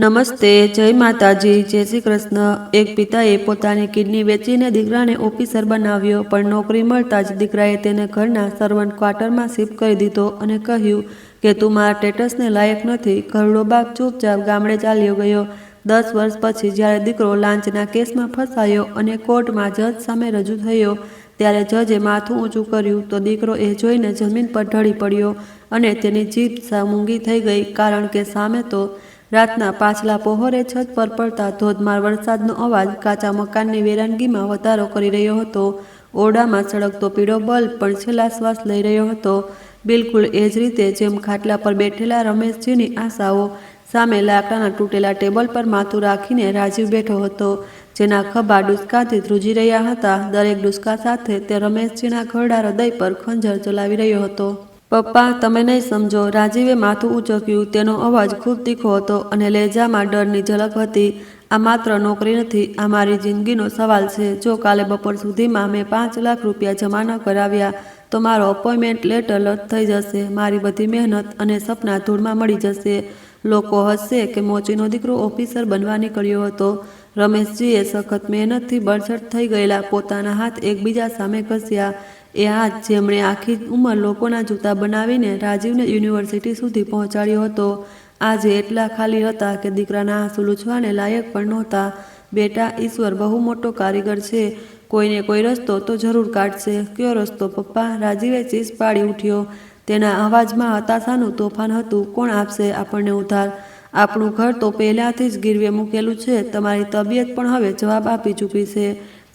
નમસ્તે, જય માતાજી, જય શ્રી કૃષ્ણ। એક પિતાએ પોતાની કિડની વેચીને દીકરાને ઓફિસર બનાવ્યો, પણ નોકરી મળતા જ દીકરાએ તેને ઘરના સર્વન્ટ ક્વાર્ટરમાં શિફ્ટ કરી દીધો અને કહ્યું કે તું મારા સ્ટેટસને લાયક નથી। ઘરડો બાપ ચૂપચાપ ગામડે ચાલ્યો ગયો। 10 વર્ષ પછી જ્યારે દીકરો લાંચના કેસમાં ફસાયો અને કોર્ટમાં જજ સામે રજૂ થયો, ત્યારે જજે માથું ઊંચું કર્યું તો દીકરો એ જોઈને જમીન પર ઢળી પડ્યો અને તેની જીભ મૂંગી થઈ ગઈ, કારણ કે સામે તો રાતના પાછલા પહોરે છત પર પડતા ધોધમાર વરસાદનો અવાજ કાચા મકાનની વેરાનગીમાં વધારો કરી રહ્યો હતો। ઓરડામાં સળગતો પીળો બલ્બ પણ છેલ્લા શ્વાસ લઈ રહ્યો હતો, બિલકુલ એ જ રીતે જેમ ખાટલા પર બેઠેલા રમેશજીની આશાઓ। સામે લાકડાના તૂટેલા ટેબલ પર માથું રાખીને રાજીવ બેઠો હતો, જેના ખભા ડુસકાથી ધ્રુજી રહ્યા હતા। દરેક ડુસકા સાથે તે રમેશજીના ઘરડા હૃદય પર ખંજર ચલાવી રહ્યો હતો। પપ્પા, તમે નહીં સમજો, રાજીવે માથું ઊંચક્યું। તેનો અવાજ ખૂબ તીખો હતો અને લહેજામાં ડરની ઝલક હતી। આ માત્ર નોકરી નથી, આ મારી જિંદગીનો સવાલ છે। જો કાલે બપોર સુધીમાં મેં 5 લાખ રૂપિયા જમા ન કરાવ્યા તો મારો અપોઇન્ટમેન્ટ લેટર રદ થઈ જશે, મારી બધી મહેનત અને સપના ધૂળમાં મળી જશે। લોકો હસશે કે મોચીનો દીકરો ઓફિસર બનવા નીકળ્યો હતો। રમેશજીએ સખત મહેનતથી બળછટ થઈ ગયેલા પોતાના હાથ એકબીજા સામે ઘસ્યા। એ હાથ જેમણે આખી ઉંમર લોકોના જૂતા બનાવીને રાજીવને યુનિવર્સિટી સુધી પહોંચાડ્યો હતો, આજે એટલા ખાલી હતા કે દીકરાના આંસુ લૂછવાને લાયક પણ નહોતા। બેટા, ઈશ્વર બહુ મોટો કારીગર છે, કોઈને કોઈ રસ્તો તો જરૂર કાઢશે। કયો રસ્તો પપ્પા? રાજીવે ચીસ પાડી ઉઠ્યો। તેના અવાજમાં હતાશાનું તોફાન હતું। કોણ આપશે આપણને ઉધાર? આપણું ઘર તો પહેલાંથી જ ગીરવે મૂકેલું છે। તમારી તબિયત પણ હવે જવાબ આપી ચૂકી છે।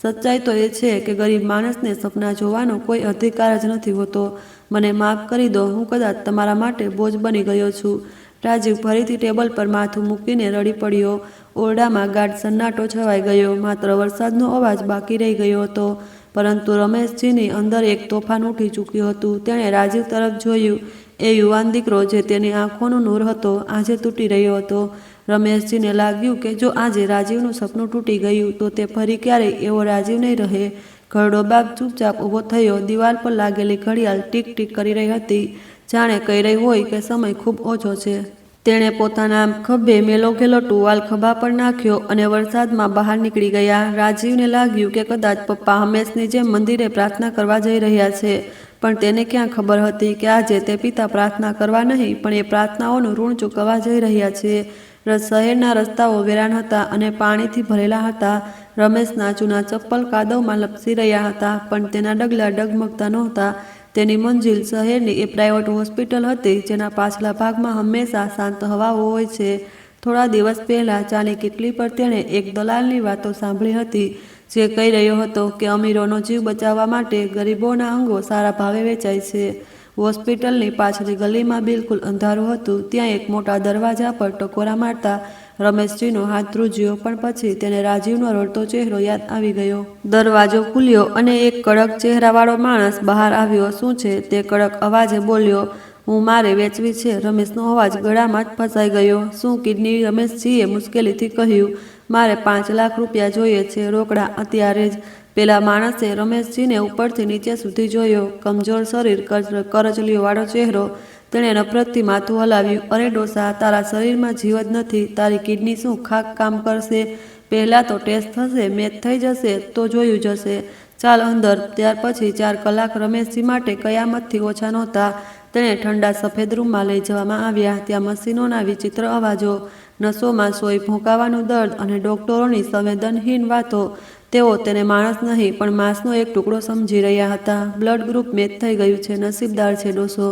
સચ્ચાઈ તો એ છે કે ગરીબ માણસને સપના જોવાનો કોઈ અધિકાર જ નથી હોતો। મને માફ કરી દો, હું કદાચ તમારા માટે બોજ બની ગયો છું। રાજીવ ફરીથી ટેબલ પર માથું મૂકીને રડી પડ્યો। ઓરડામાં ગાઢ સન્નાટો છવાઈ ગયો, માત્ર વરસાદનો અવાજ બાકી રહી ગયો હતો। પરંતુ રમેશજીની અંદર એક તોફાન ઉઠી ચૂક્યું હતું। તેણે રાજીવ તરફ જોયું। એ યુવાન દીકરો જે તેની આંખોનું નૂર હતો, આજે તૂટી રહ્યો હતો। રમેશજીને લાગ્યું કે જો આજે રાજીવનું સપનું તૂટી ગયું તો તે ફરી ક્યારેય એવો રાજીવ નહીં રહે। ઘરડો બાપ ચૂપચાપ ઊભો થયો। દિવાલ પર લાગેલી ઘડિયાળ ટીક ટીક કરી રહી હતી, જાણે કહી રહી હોય કે સમય ખૂબ ઓછો છે। તેણે પોતાના ખભે મેલો ઘેલો ટુવાલ ખભા પર નાખ્યો અને વરસાદમાં બહાર નીકળી ગયા। રાજીવને લાગ્યું કે કદાચ પપ્પા હંમેશની જેમ મંદિરે પ્રાર્થના કરવા જઈ રહ્યા છે, પણ તેને ક્યાં ખબર હતી કે આજે તે પિતા પ્રાર્થના કરવા નહીં, પણ એ પ્રાર્થનાઓનું ઋણ ચૂકવવા જઈ રહ્યા છે। શહેરના રસ્તાઓ વેરાન હતા અને પાણીથી ભરેલા હતા। રમેશના જૂના ચપ્પલ કાદવમાં લપસી રહ્યા હતા, પણ તેના ડગલા ડગમગતા નહોતા। તેની મંજિલ શહેરની એ પ્રાઇવેટ હોસ્પિટલ હતી, જેના પાછલા ભાગમાં હંમેશા શાંત હવાઓ હોય છે। થોડા દિવસ પહેલાં ચાની કીટલી પર તેણે એક દલાલની વાતો સાંભળી હતી, જે કહી રહ્યો હતો કે અમીરોનો જીવ બચાવવા માટે ગરીબોના અંગો સારા ભાવે વેચાય છે। હોસ્પિટલની પાછળની ગલીમાં બિલકુલ અંધારું હતું। ત્યાં એક મોટા દરવાજા પર ટકોરા મારતા રમેશજીનો હાથ ધ્રુજ્યો, પણ પછી તેને રાજીવનો રડતો ચહેરો યાદ આવી ગયો। દરવાજો ખુલ્યો અને એક કડક ચહેરાવાળો માણસ બહાર આવ્યો। શું છે? તે કડક અવાજે બોલ્યો। હું મારે વેચવી છે। રમેશનો અવાજ ગળામાં જ ફસાઈ ગયો। શું કિડની? રમેશજીએ મુશ્કેલીથી કહ્યું। મારે 5 લાખ રૂપિયા જોઈએ છે, રોકડા, અત્યારે જ। પેલા માણસે રમેશજીને ઉપરથી નીચે સુધી જોયો। કમજોર શરીર, કરચલીવાળો ચહેરો। તેણે નફરતથી માથું હલાવ્યું। અરે ડોસા, તારા શરીરમાં જીવ જ નથી, તારી કિડની શું ખાક કામ કરશે? પહેલાં તો ટેસ્ટ થશે, મેચ થઈ જશે તો જોયું જશે। ચાલ અંદર। ત્યાર પછી 4 કલાક રમેશજી માટે કયામતથી ઓછા નહોતા। તેણે ઠંડા સફેદ રૂમમાં લઈ જવામાં આવ્યા। ત્યાં મશીનોના વિચિત્ર અવાજો, નસોમાં સોય ભોંકાવાનું દર્દ અને ડોક્ટરોની સંવેદનહીન વાતો। તેઓ તેને માણસ નહીં, પણ માંસનો એક ટુકડો સમજી રહ્યા હતા। બ્લડ ગ્રુપ મેચ થઈ ગયું છે, નસીબદાર છે ડોસો।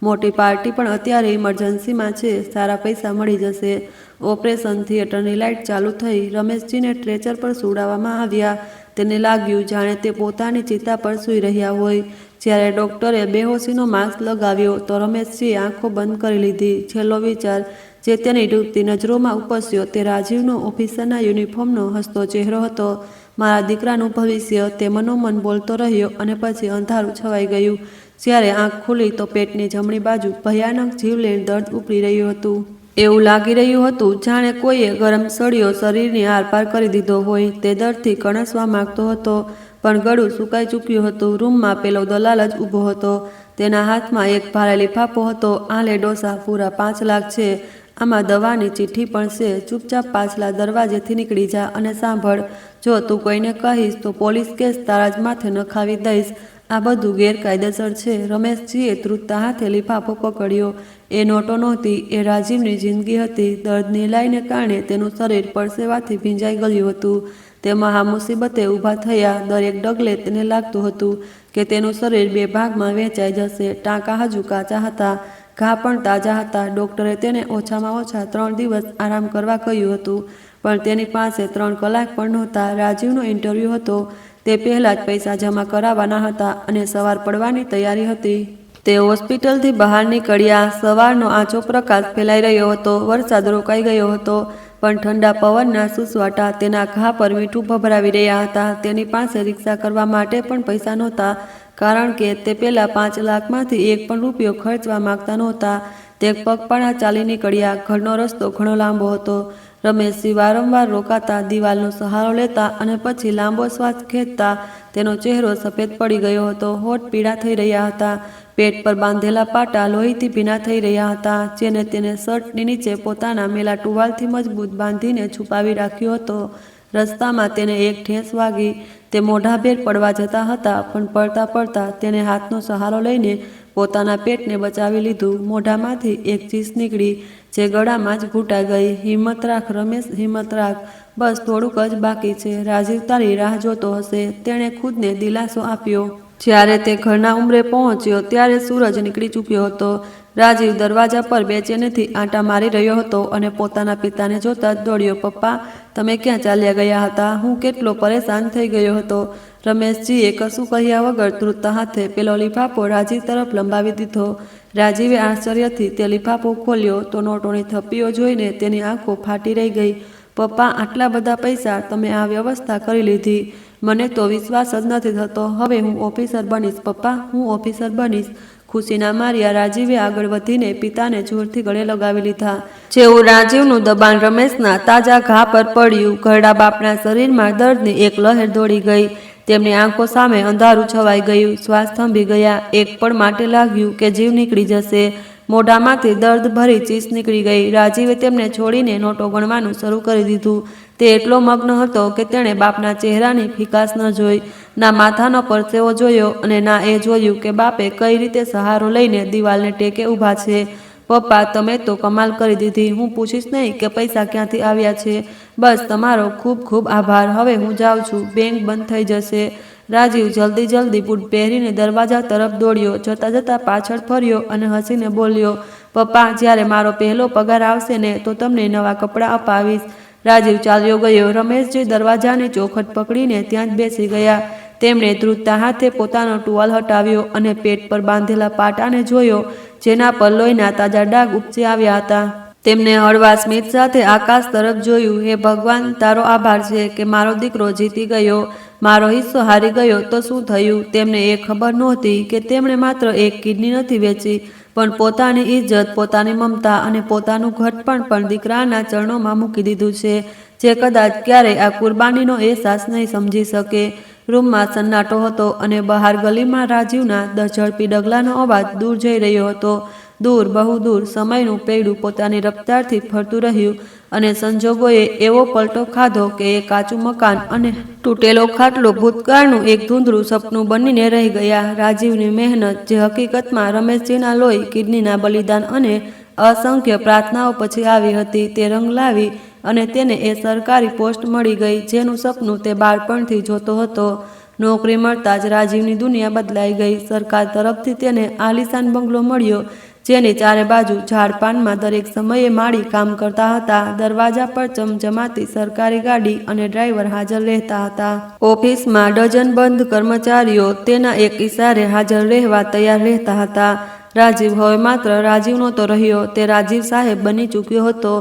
મોટી પાર્ટી પણ અત્યારે ઇમરજન્સીમાં છે, સારા પૈસા મળી જશે। ઓપરેશન થિયેટરની લાઇટ ચાલુ થઈ। રમેશજીને સ્ટ્રેચર પર સુવડાવવામાં આવ્યા। તેને લાગ્યું જાણે તે પોતાની ચિતા પર સૂઈ રહ્યા હોય। જ્યારે ડૉક્ટરે બેહોશીનો માસ્ક લગાવ્યો તો રમેશજીએ આંખો બંધ કરી લીધી। છેલ્લો વિચાર જે તેની ડૂબતી નજરોમાં ઉપસ્યો તે રાજીવનો ઓફિસરના યુનિફોર્મનો હસતો ચહેરો હતો। મારા દીકરાનું ભવિષ્ય, તે મનોમન બોલતો રહ્યો અને પછી અંધારું છવાઈ ગયું। જ્યારે આંખ ખુલી તો પેટની જમણી બાજુ ભયાનક જીવલેણ દર્દ ઉપડી રહ્યું હતું। એવું લાગી રહ્યું હતું જાણે કોઈએ ગરમ સળિયો શરીરની આરપાર કરી દીધો હોય। તે દર્દથી કણસવા માંગતો હતો, પણ ગળું સુકાઈ ચૂક્યું હતું। રૂમમાં પેલો દલાલ જ ઊભો હતો। તેના હાથમાં એક ભારે લિફાફો હતો। આ લે ડોસા, પૂરા 5 લાખ છે। આમાં દવાની ચિઠ્ઠી પણ છે. ચૂપચાપ પાછલા દરવાજેથી નીકળી જા અને સાંભળ, જો તું કોઈને કહીશ તો પોલીસ કેસ તારા જ માથે નખાવી દઈશ. આ બધું ગેરકાયદેસર છે. રમેશજીએ ધ્રુજતા હાથે લીફાફો પકડ્યો. એ નોટો નહોતી, એ રાજીવની જિંદગી હતી. દર્દની લાઈને કારણે તેનું શરીર પરસેવાથી ભીંજાઈ ગયું હતું. તે મહા મુસીબતે ઊભા થયા. દરેક ડગલે તેને લાગતું હતું કે તેનું શરીર બે ભાગમાં વહેંચાઈ જશે. ટાંકા હજુ કાચા હતા, ઘા પણ તાજા હતા. ડૉક્ટરે તેને ઓછામાં ઓછા 3 દિવસ આરામ કરવા કહ્યું હતું, પણ તેની પાસે 3 કલાક પણ નહોતા. રાજીવનો ઇન્ટરવ્યૂ હતો. તે પહેલાં જ પૈસા જમા કરાવવાના હતા અને સવાર પડવાની તૈયારી હતી. તે હોસ્પિટલથી બહાર નીકળ્યા. સવારનો આછો પ્રકાશ ફેલાઈ રહ્યો હતો. વરસાદ રોકાઈ ગયો હતો, પણ ઠંડા પવનના સુસવાટા તેના ઘા પર મીઠું ભભરાવી રહ્યા હતા. તેની પાસે રિક્ષા કરવા માટે પણ પૈસા નહોતા, કારણ કે તે પેલા 5 લાખમાંથી 1 પણ રૂપિયો ખર્ચવા માંગતા નહોતા. તે પગપાળા ચાલી નીકળ્યા. ઘરનો રસ્તો ઘણો લાંબો હતો. રમેશજી વારંવાર રોકાતા, દિવાલનો સહારો લેતા અને પછી લાંબો શ્વાસ ખેંચતા. તેનો ચહેરો સફેદ પડી ગયો હતો. હોઠ પીળા થઈ રહ્યા હતા. પેટ પર બાંધેલા પાટા લોહીથી ભીના થઈ રહ્યા હતા, જેને તેને શર્ટની નીચે પોતાના મેલા ટુવાલથી મજબૂત બાંધીને છુપાવી રાખ્યો હતો. રસ્તામાં તેને એક ઠેસ વાગી. તે મોઢાભેર પડવા જતા હતા, પણ પડતા પડતા તેને હાથનો સહારો લઈને પોતાના પેટને બચાવી લીધું. મોઢામાંથી એક ચીસ નીકળી, જે ગળામાં જ ઘૂંટાઈ ગઈ. હિંમત રાખ રમેશ, હિંમત રાખ. બસ થોડુંક જ બાકી છે. રાજીવ તારી રાહ જોતો હશે. તેણે ખુદને દિલાસો આપ્યો. જ્યારે તે ઘરના ઉંબરે પહોંચ્યો ત્યારે સૂરજ નીકળી ચૂક્યો હતો. રાજીવ દરવાજા પર બેચેનીથી આંટા મારી રહ્યો હતો અને પોતાના પિતાને જોતા જ દોડ્યો. પપ્પા, તમે ક્યાં ચાલ્યા ગયા હતા? હું કેટલો પરેશાન થઈ ગયો હતો. રમેશજીએ કશું કહ્યા વગર ધ્રુજતા હાથે પેલો લીફાફો રાજીવ તરફ લંબાવી દીધો. રાજીવે આશ્ચર્યથી તે લીફાફો ખોલ્યો તો નોટોની થપ્પીઓ જોઈને તેની આંખો ફાટી રહી ગઈ. પપ્પા, આટલા બધા પૈસા તમે આ વ્યવસ્થા કરી લીધી? મને તો વિશ્વાસ જ નથી થતો. હવે હું ઓફિસર બનીશ પપ્પા, હું ઓફિસર બનીશ. ખુશીના માર્યા રાજીવે આગળ વધીને પિતાને જોરથી ગળે લગાવી લીધા. જેવું રાજીવનું દબાણ રમેશના તાજા ઘા પર પડ્યું, ઘરડા બાપના શરીરમાં દર્દની એક લહેર દોડી ગઈ. તેમની આંખો સામે અંધારું છવાઈ ગયું. શ્વાસ થંભી ગયા. એક પળ માટે લાગ્યું કે જીવ નીકળી જશે. મોઢામાંથી દર્દ ભરી ચીસ નીકળી ગઈ. રાજીવે તેમને છોડીને નોટો ગણવાનું શરૂ કરી દીધું. તે એટલો મગ્ન હતો કે તેણે બાપના ચહેરાની ફિકાસ ન જોઈ, ના માથાનો પરસેવો જોયો અને ના એ જોયું કે બાપે કઈ રીતે સહારો લઈને દિવાલને ટેકે ઊભા છે. પપ્પા, તમે તો કમાલ કરી દીધી. હું પૂછીશ નહીં કે પૈસા ક્યાંથી આવ્યા છે. બસ તમારો ખૂબ ખૂબ આભાર. હવે હું જાઉં છું. બેંક બંધ થઈ જશે. રાજીવ જલ્દી બૂટ પહેરીને દરવાજા તરફ દોડ્યો. જતા જતા પાછળ ફર્યો અને હસીને બોલ્યો, પપ્પા, જ્યારે મારો પહેલો પગાર આવશે ને તો તમને નવા કપડાં અપાવીશ. રાજીવ ચાલ્યો ગયો. રમેશજી દરવાજાની ચોખટ પકડીને ત્યાં જ બેસી ગયા. તેમણે ધ્રુજતા હાથે પોતાનો ટુવાલ હટાવ્યો અને પેટ પર બાંધેલા પાટાને જોયો, જેના પર લોહીના તાજા ડાઘ ઉપસી આવ્યા હતા. તેમને હળવા સ્મિત સાથે આકાશ તરફ જોયું. હે ભગવાન, તારો આભાર છે કે મારો દીકરો જીતી ગયો. મારો હિસ્સો હારી ગયો તો શું થયું? તેમને એ ખબર નહોતી કે તેમણે માત્ર એક કિડની નથી વેચી, પણ પોતાની ઇજ્જત, પોતાની મમતા અને પોતાનું ઘડપણ પણ દીકરાના ચરણોમાં મૂકી દીધું છે, જે કદાચ ક્યારેય આ કુરબાનીનો અહેસાસ નહીં સમજી શકે. રૂમમાં સન્નાટો હતો અને બહાર ગલીમાં રાજીવના ઝડપી ડગલાનો અવાજ દૂર જઈ રહ્યો હતો. દૂર, બહુ દૂર. સમયનું પૈડું પોતાની રફતારથી ફરતું રહ્યું અને સંજોગોએ એવો પલટો ખાધો કે એ કાચું મકાન અને તૂટેલો ખાટલો ભૂતકાળનું એક ધૂંધળું સપનું બનીને રહી ગયા. રાજીવની મહેનત, જે હકીકતમાં રમેશજીના લોહી, કિડનીના બલિદાન અને અસંખ્ય પ્રાર્થનાઓ પછી આવી હતી, તે રંગ લાવી અને તેને એ સરકારી પોસ્ટ મળી ગઈ જેનું સપનું તે બાળપણથી જોતો હતો. નોકરી મળતા જ રાજીવની દુનિયા બદલાઈ ગઈ. સરકાર તરફથી તેને આલિશાન બંગલો મળ્યો, જેની ચારે બાજુ ઝાડપાનમાં દરેક સમયે માળી કામ કરતા હતા. દરવાજા પર ચમચમાતી સરકારી ગાડી અને ડ્રાઈવર હાજર રહેતા હતા. ઓફિસમાં ડઝનબંધ કર્મચારીઓ તેના એક ઇશારે હાજર રહેવા તૈયાર રહેતા હતા. રાજીવ હવે માત્ર રાજીવ નહોતો રહ્યો, તે રાજીવ સાહેબ બની ચૂક્યો હતો.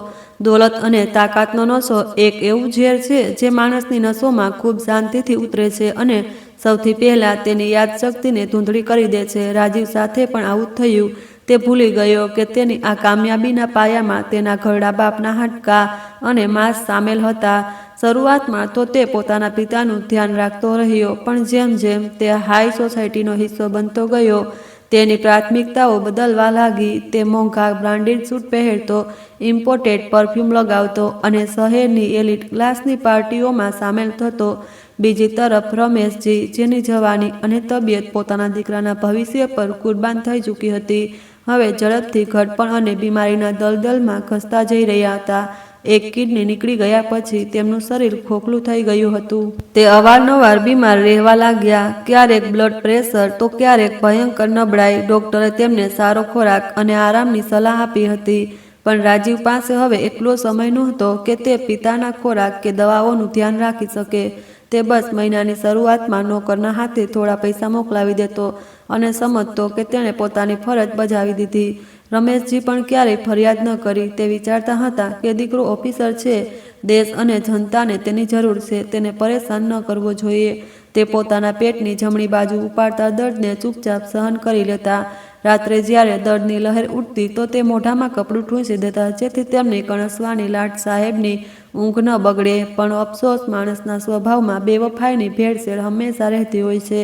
દોલત અને તાકાતનો નશો એક એવું ઝેર છે જે માણસની નસોમાં ખૂબ શાંતિથી ઉતરે છે અને સૌથી પહેલાં તેની યાદશક્તિને ધૂંધળી કરી દે છે. રાજીવ સાથે પણ આવું થયું. તે ભૂલી ગયો કે તેની આ કામયાબીના પાયામાં તેના ઘરડા બાપના હાડકાં અને માંસ સામેલ હતા. શરૂઆતમાં તો તે પોતાના પિતાનું ધ્યાન રાખતો રહ્યો, પણ જેમ જેમ તે હાઈ સોસાયટીનો હિસ્સો બનતો ગયો, તેની પ્રાથમિકતાઓ બદલવા લાગી. તે મોંઘા બ્રાન્ડેડ સૂટ પહેરતો, ઇમ્પોર્ટેડ પરફ્યુમ લગાવતો અને શહેરની એલિટ ક્લાસની પાર્ટીઓમાં સામેલ થતો. બીજી તરફ રમેશજી, જેની જવાની અને તબિયત પોતાના દીકરાના ભવિષ્ય પર કુરબાન થઈ ચૂકી હતી, હવે ઝડપથી ઘડપણ અને બીમારીના દલદલમાં ખસતા જઈ રહ્યા હતા. એક કિડની નીકળી ગયા પછી તેમનું શરીર ખોખલું થઈ ગયું હતું. તે અવારનવાર બીમાર રહેવા લાગ્યા, ક્યારેક બ્લડ પ્રેશર તો ક્યારેક ભયંકર નબળાઈ. ડોક્ટરે તેમને સારો ખોરાક અને આરામની સલાહ આપી હતી, પણ રાજીવ પાસે હવે એટલો સમય નહોતો કે તે પિતાના ખોરાક કે દવાઓનું ધ્યાન રાખી શકે. તે બસ મહિનાની શરૂઆતમાં નોકરના હાથે થોડા પૈસા મોકલાવી દેતો અને સમજતો કે તેણે પોતાની ફરજ બજાવી દીધી. રમેશજી પણ ક્યારેય ફરિયાદ ન કરી. તે વિચારતા હતા કે દીકરો ઓફિસર છે, દેશ અને જનતાને તેની જરૂર છે, તેને પરેશાન ન કરવો જોઈએ. તે પોતાના પેટની જમણી બાજુ ઉપાડતા દર્દને ચૂપચાપ સહન કરી લેતા. રાત્રે જ્યારે દર્દની લહેર ઉઠતી તો તે મોઢામાં કપડું ઠૂંસી દેતા, જેથી તેમની કણસવાની લાટ સાહેબની ઊંઘ ન બગડે. પણ અફસોસ, માણસના સ્વભાવમાં બેવફાઈની ભેળસેળ હંમેશા રહેતી હોય છે.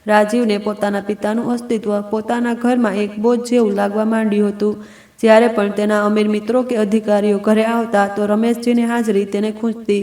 રાજીવને પોતાના પિતાનું અસ્તિત્વ પોતાના ઘરમાં એક બોજ જેવું લાગવા માંડ્યું હતું. જ્યારે પણ તેના અમીર મિત્રો કે અધિકારીઓ ઘરે આવતા તો રમેશજીની હાજરી તેને ખૂંચતી.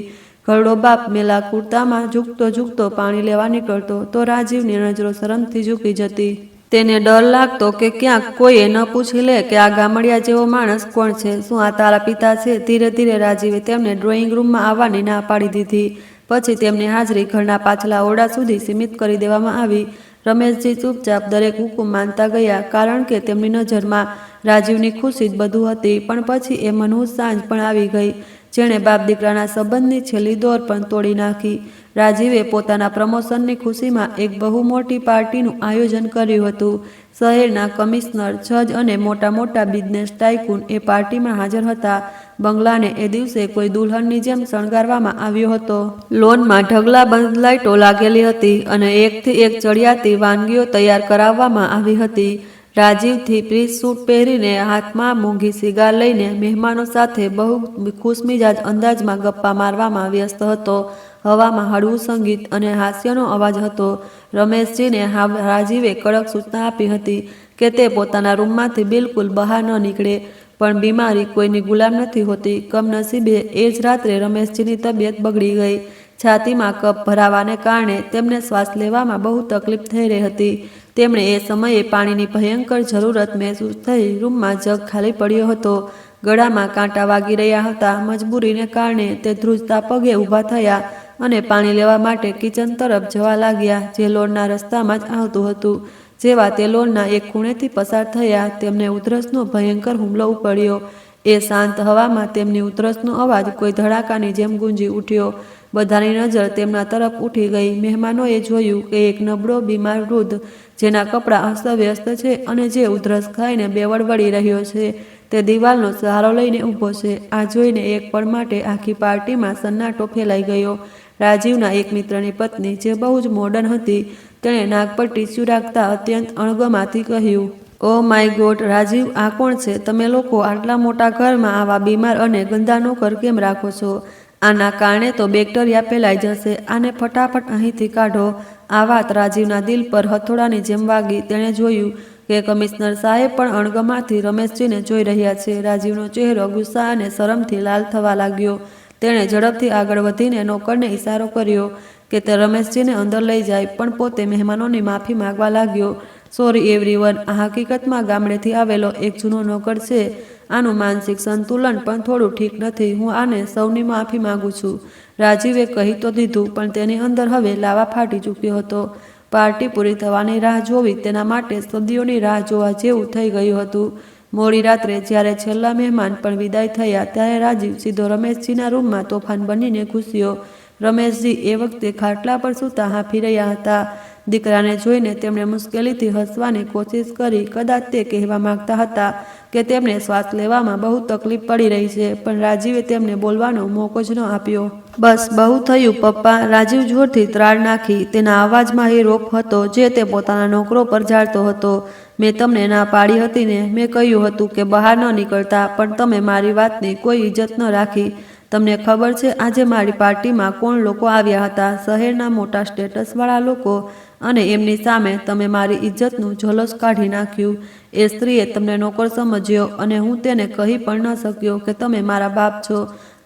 ઘરડો બાપ મેલા કુર્તામાં ઝૂકતો પાણી લેવા નીકળતો તો રાજીવની નજરો શરમથી ઝૂકી જતી. તેને ડર લાગતો કે ક્યાંક કોઈએ ન પૂછી લે કે આ ગામડિયા જેવો માણસ કોણ છે, શું આ તારા પિતા છે? ધીરે ધીરે રાજીવે તેમને ડ્રોઈંગ રૂમમાં આવવાની ના પાડી દીધી. પછી તેમની હાજરી ઘરના પાછલા ઓરડા સુધી સીમિત કરી દેવામાં આવી. રમેશજી ચૂપચાપ દરેક હુકુમ માનતા ગયા, કારણ કે તેમની નજરમાં રાજીવની ખુશી જ બધું હતી. પણ પછી એ મનહૂસ સાંજ પણ આવી ગઈ, જેણે બાપ દીકરાના સંબંધની છેલ્લી દોર પણ તોડી નાખી. રાજીવે પોતાના પ્રમોશનની ખુશીમાં એક બહુ મોટી પાર્ટીનું આયોજન કર્યું હતું. શહેરના કમિશનર, જજ અને મોટા મોટા બિઝનેસ ટાઇકૂન એ પાર્ટીમાં હાજર હતા. બંગલાને એ દિવસે કોઈ દુલ્હનની જેમ શણગારવામાં આવ્યો હતો. લોનમાં ઢગલાબંધ લાઇટો લાગેલી હતી અને એકથી એક ચડિયાતી વાનગીઓ તૈયાર કરાવવામાં આવી હતી. રાજીવથી પ્રીસ સૂટ પહેરીને, હાથમાં મોંઘી સિગાર લઈને મહેમાનો સાથે બહુ ખુશમિજાજ અંદાજમાં ગપ્પા મારવામાં વ્યસ્ત હતો. હવામાં હળવું સંગીત અને હાસ્યનો અવાજ હતો. રમેશજીને રાજીવે કડક સૂચના આપી હતી કે તે પોતાના રૂમમાંથી બિલકુલ બહાર ન નીકળે. પણ બીમારી કોઈની ગુલામ નથી હોતી. કમનસીબે એ જ રાત્રે રમેશજીની તબિયત બગડી ગઈ. છાતીમાં કફ ભરાવાને કારણે તેમને શ્વાસ લેવામાં બહુ તકલીફ થઈ રહી હતી. તેમણે એ સમયે પાણીની ભયંકર જરૂરત મહેસૂસ થઈ. રૂમમાં જગ ખાલી પડ્યો હતો. ગળામાં કાંટા વાગી રહ્યા હતા. મજબૂરીને કારણે તે ધ્રુજતા પગે ઊભા થયા અને પાણી લેવા માટે કિચન તરફ જવા લાગ્યા, જે લોનના રસ્તામાં જ આવતું હતું. જેવા તે લોનના એક ખૂણેથી પસાર થયા, તેમને ઉધરસનો ભયંકર હુમલો ઉપડ્યો. એ શાંત હવામાં તેમની ઉધરસનો અવાજ કોઈ ધડાકાની જેમ ગુંજી ઉઠ્યો. બધાની નજર તેમના તરફ ઉઠી ગઈ. મહેમાનોએ જોયું કે એક નબળો બીમાર વૃદ્ધ, જેના કપડાં અસ્તવ્યસ્ત છે અને જે ઉધરસ ખાઈને બેવડ વળી રહ્યો છે, તે દિવાલનો સહારો લઈને ઊભો છે. આ જોઈને એક પળ માટે આખી પાર્ટીમાં સન્નાટો ફેલાઈ ગયો. રાજીવના એક મિત્રની પત્ની, જે બહુ જ મોડર્ન હતી, તેણે નાક પર ટીસ્યુ રાખતા અત્યંત અણગમાથી કહ્યું, "ઓ માય ગોડ, રાજીવ, આ કોણ છે? તમે લોકો આટલા મોટા ઘરમાં આવા બીમાર અને ગંદા નોકર કેમ રાખો છો? આના કારણે તો બેક્ટેરિયા ફેલાઈ જશે. આને ફટાફટ અહીંથી કાઢો." આ વાત રાજીવના દિલ પર હથોડાની જેમ વાગી. તેણે જોયું કે કમિશનર સાહેબ પણ અણગમાથી રમેશજીને જોઈ રહ્યા છે. રાજીવનો ચહેરો ગુસ્સા અને શરમથી લાલ થવા લાગ્યો. તેણે ઝડપથી આગળ વધીને નોકરને ઇશારો કર્યો કે તે રમેશજીને અંદર લઈ જાય, પણ પોતે મહેમાનોની માફી માંગવા લાગ્યો. "સોરી એવરીવન, આ હકીકતમાં ગામડેથી આવેલો એક જૂનો નોકર છે. આનું માનસિક સંતુલન પણ થોડું ઠીક નથી. હું આને સૌની માફી માંગુ છું." રાજીવે કહી તો દીધું, પણ તેની અંદર હવે લાવા ફાટી ચૂક્યો હતો. પાર્ટી પૂરી થવાની રાહ જોવી તેના માટે સદીઓની રાહ જોવા જેવું થઈ ગયું હતું. મોડી રાત્રે જ્યારે છેલ્લા મહેમાન પણ વિદાય થયા, ત્યારે રાજીવ સીધો રમેશજીના રૂમમાં તોફાન બનીને ઘૂસ્યો. રમેશજી એ વખતે ખાટલા પર સૂતા હાંફી રહ્યા હતા. દીકરાને જોઈને તેમણે મુશ્કેલીથી હસવાની કોશિશ કરી. કદાચ તે કહેવા માંગતા હતા કે તેમને શ્વાસ લેવામાં બહુ તકલીફ પડી રહી છે, પણ રાજીવે તેમને બોલવાનો મોકો જ ન આપ્યો. "બસ, બહુ થયું પપ્પા." રાજીવ જોરથી ત્રાડ નાખી. તેના અવાજમાં એ રોફ હતો જે તે પોતાના નોકરો પર ઝાડતો હતો. "મેં તમને ના પાડી હતી ને? મેં કહ્યું હતું કે બહાર ન નીકળતા, પણ તમે મારી વાતની કોઈ ઇજ્જત ન રાખી. તમને ખબર છે આજે મારી પાર્ટીમાં કોણ લોકો આવ્યા હતા? શહેરના મોટા સ્ટેટસવાળા લોકો. અને એમની સામે તમે મારી ઇજ્જતનું ઝોલસ કાઢી નાખ્યું. એ સ્ત્રીએ તમને નોકર સમજ્યો અને હું તેને કહી પણ ન શક્યો કે તમે મારા બાપ છો,